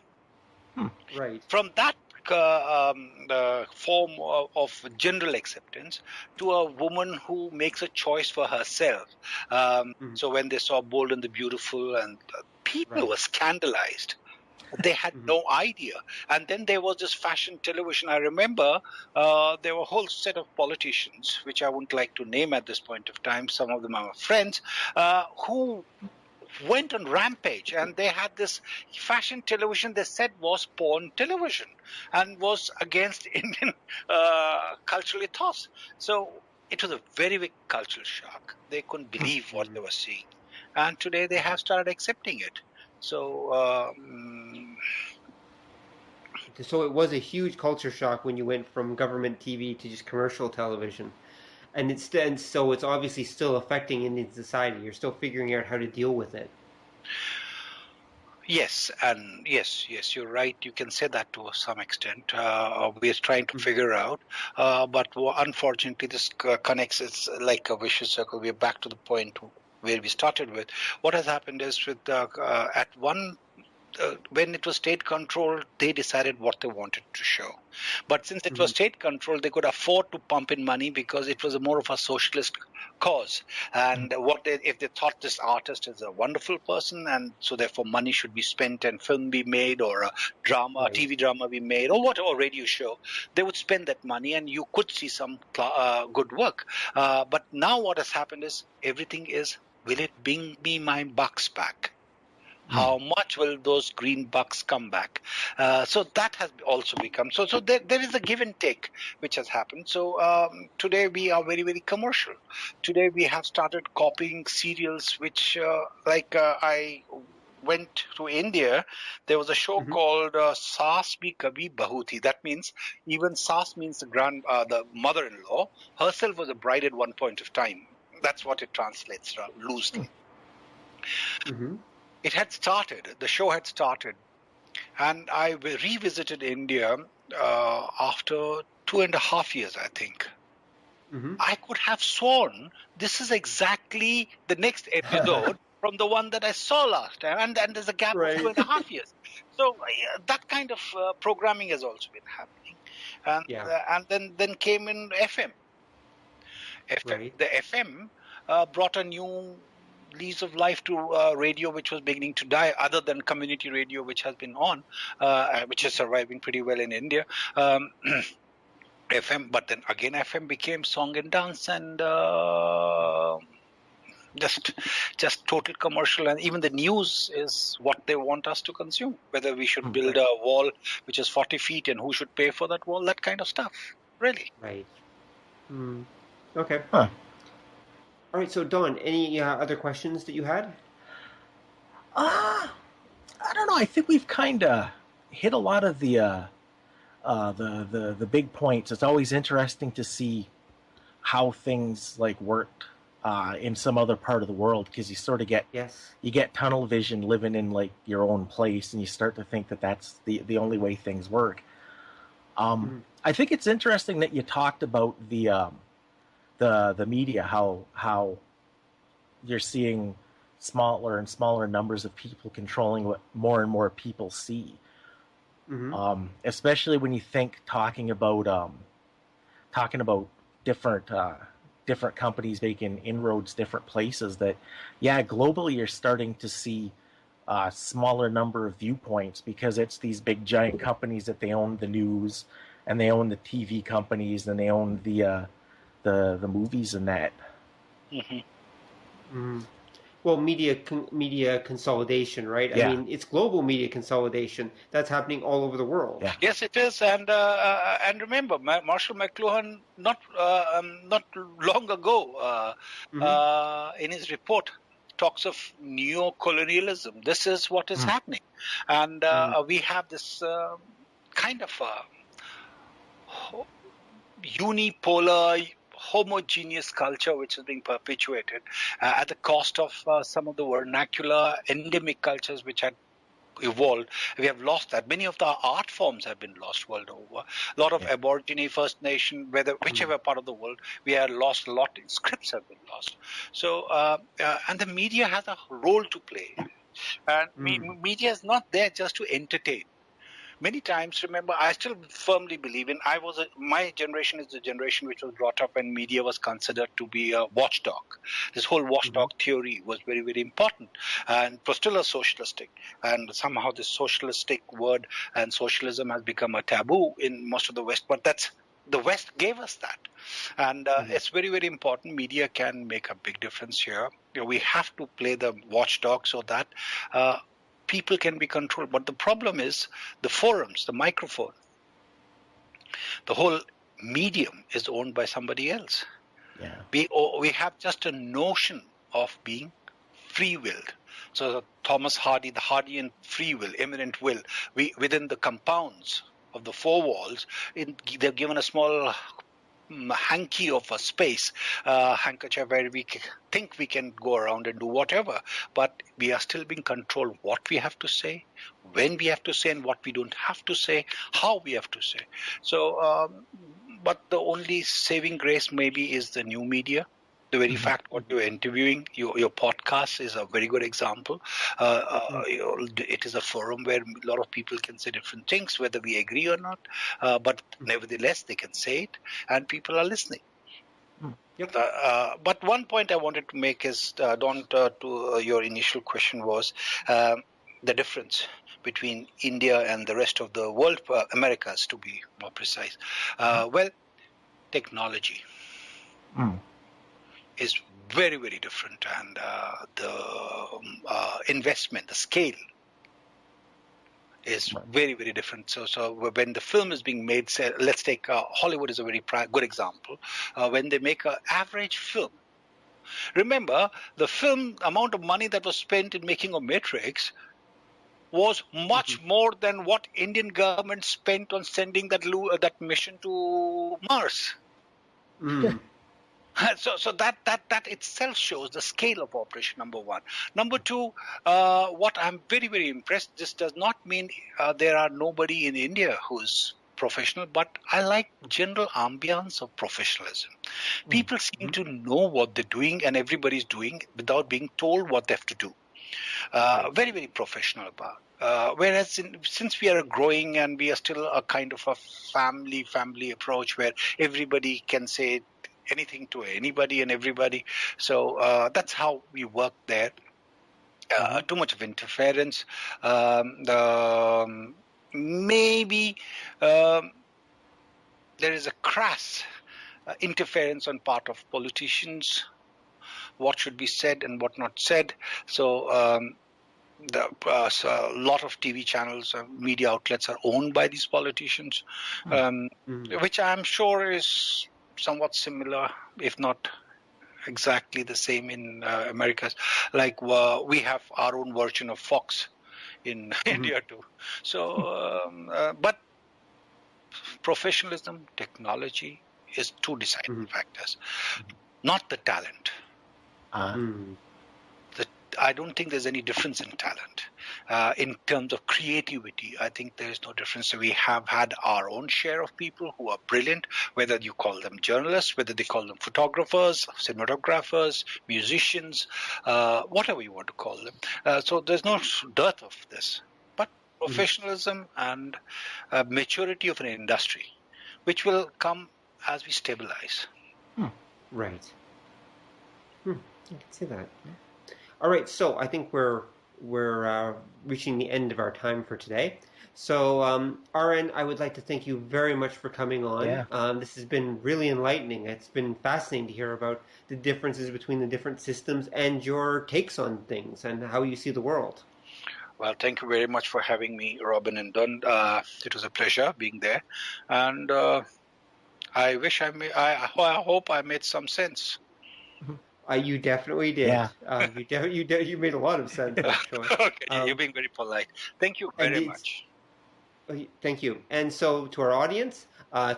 Right. From that form of general acceptance to a woman who makes a choice for herself. So when they saw Bold and the Beautiful, and people were scandalized. They had no idea. And then there was this fashion television. I remember there were a whole set of politicians, which I wouldn't like to name at this point of time. Some of them are my friends, who went on rampage, and they had this fashion television they said was porn television and was against Indian cultural ethos. So it was a very big cultural shock. They couldn't believe what they were seeing. And today they have started accepting it. So so it was a huge culture shock when you went from government TV to just commercial television. And so it's obviously still affecting Indian society. You're still figuring out how to deal with it. Yes, and yes, you're right. You can say that to some extent. We're trying to figure out, but unfortunately, this connects. It's like a vicious circle. We're back to the point where we started with. What has happened is when it was state controlled, they decided what they wanted to show. But since it was state controlled, they could afford to pump in money because it was more of a socialist cause. And if they thought this artist is a wonderful person, and so therefore money should be spent and film be made, or a drama, a TV drama be made, or whatever, radio show, they would spend that money, and you could see some good work. But now what has happened is everything is, will it bring me my bucks back? How much will those green bucks come back? So that has also become so. So there is a give and take which has happened. So today we are very, very commercial. Today we have started copying serials, which I went to India. There was a show called Saas Bhi Kabhi Bahu Thi. That means even Saas means the mother-in-law. Herself was a bride at one point of time. That's what it translates loosely. It had started, the show had started, and I revisited India after 2.5 years, I think. I could have sworn this is exactly the next episode from the one that I saw last time, and there's a gap of 2.5 years. So that kind of programming has also been happening. And then came in FM. The FM brought a new lease of life to radio, which was beginning to die, other than community radio, which has been on, which is surviving pretty well in India. FM, but then again FM became song and dance, and just total commercial, and even the news is what they want us to consume, whether we should build a wall which is 40 feet and who should pay for that wall, that kind of stuff, really. Okay. All right, so Don, any other questions that you had? I don't know. I think we've kind of hit a lot of the big points. It's always interesting to see how things like work in some other part of the world, because you sort of get tunnel vision living in like your own place, and you start to think that that's the only way things work. I think it's interesting that you talked about the media, how you're seeing smaller and smaller numbers of people controlling what more and more people see. Especially when you think talking about different companies making inroads different places, that globally you're starting to see a smaller number of viewpoints, because it's these big giant companies that they own the news, and they own the TV companies, and they own the movies and that. Well, media consolidation, right? I mean, it's global media consolidation that's happening all over the world. Yes, it is, and remember, Marshal McLuhan not long ago in his report talks of neo-colonialism. This is what is happening, and we have this kind of unipolar, homogeneous culture which is being perpetuated at the cost of some of the vernacular endemic cultures which had evolved. We have lost that. Many of the art forms have been lost world over. A lot of Aborigine, First Nation, whichever part of the world, we have lost a lot. Scripts have been lost. So, and the media has a role to play. And media is not there just to entertain. Many times, remember, I still firmly believe in, my generation is the generation which was brought up when media was considered to be a watchdog. This whole watchdog theory was very, very important, and it was still a socialistic. And somehow this socialistic word and socialism has become a taboo in most of the West, but the West gave us that. And it's very, very important. Media can make a big difference here. We have to play the watchdog so that people can be controlled. But the problem is the forums, the microphone, the whole medium is owned by somebody else. Yeah. We have just a notion of being free-willed. So Thomas Hardy, the Hardian free will, immanent will, within the compounds of the four walls, they've given a small hanky of a space, handkerchief, where we think we can go around and do whatever, but we are still being controlled what we have to say, when we have to say, and what we don't have to say, how we have to say. So, but the only saving grace maybe is the new media. The very fact what you're interviewing, your podcast is a very good example. It is a forum where a lot of people can say different things, whether we agree or not. But nevertheless, they can say it, and people are listening. Yep. But one point I wanted to make is, to your initial question was the difference between India and the rest of the world, Americas to be more precise. Well, technology. Is very, very different, and the investment, the scale is very, very different. So when the film is being made, say, let's take Hollywood is a very good example. When they make an average film, remember the film amount of money that was spent in making a Matrix was much more than what Indian government spent on sending that mission to Mars. So that itself shows the scale of operation, number one. Number two, what I'm very, very impressed, this does not mean there are nobody in India who's professional, but I like general ambience of professionalism. People seem to know what they're doing, and everybody's doing without being told what they have to do. Very, very professional about. Whereas since we are growing and we are still a kind of a family approach where everybody can say anything to anybody and everybody. So that's how we work there. Too much of interference. Maybe there is a crass interference on part of politicians, what should be said and what not said. So a lot of TV channels, media outlets are owned by these politicians, which I'm sure is somewhat similar, if not exactly the same in Americas. Like we have our own version of Fox in India too. So, but professionalism, technology is two deciding factors, not the talent. I don't think there's any difference in talent. In terms of creativity, I think there is no difference. We have had our own share of people who are brilliant, whether you call them journalists, whether they call them photographers, cinematographers, musicians, whatever you want to call them. So there's no dearth of this. But professionalism and maturity of an industry, which will come as we stabilize. Right. I can see that. All right, so I think we're reaching the end of our time for today. So, RN, I would like to thank you very much for coming on. Yeah. This has been really enlightening. It's been fascinating to hear about the differences between the different systems and your takes on things and how you see the world. Well, thank you very much for having me, Robin and Don. It was a pleasure being there, and I hope I made some sense. You definitely did. Yeah. You made a lot of sense, actually. Okay, you're being very polite. Thank you very much. Thank you. And so to our audience,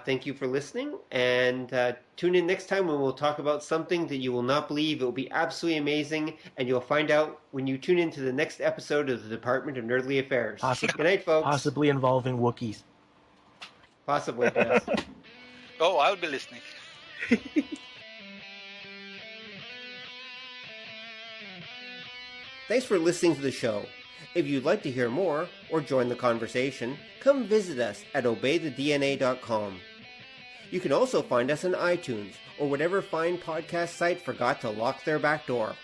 thank you for listening. And tune in next time when we'll talk about something that you will not believe. It will be absolutely amazing. And you'll find out when you tune into the next episode of the Department of Nerdly Affairs. Good night, folks. Possibly involving Wookiees. Possibly, yes. Oh, I'll be listening. Thanks for listening to the show. If you'd like to hear more or join the conversation, come visit us at obeythedna.com. You can also find us on iTunes or whatever fine podcast site forgot to lock their back door.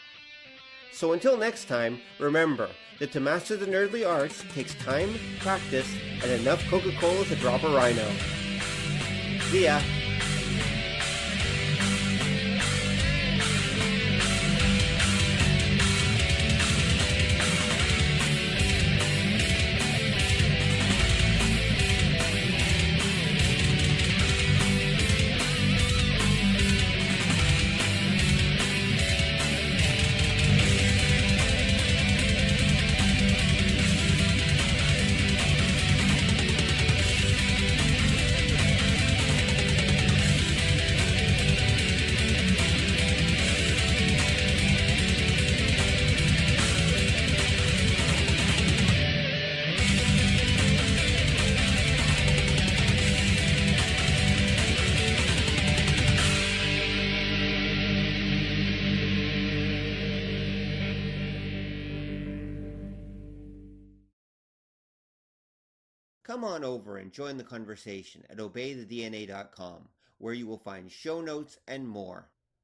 So until next time, remember that to master the nerdly arts takes time, practice, and enough Coca-Cola to drop a rhino. See ya! Come on over and join the conversation at obeythedna.com, where you will find show notes and more.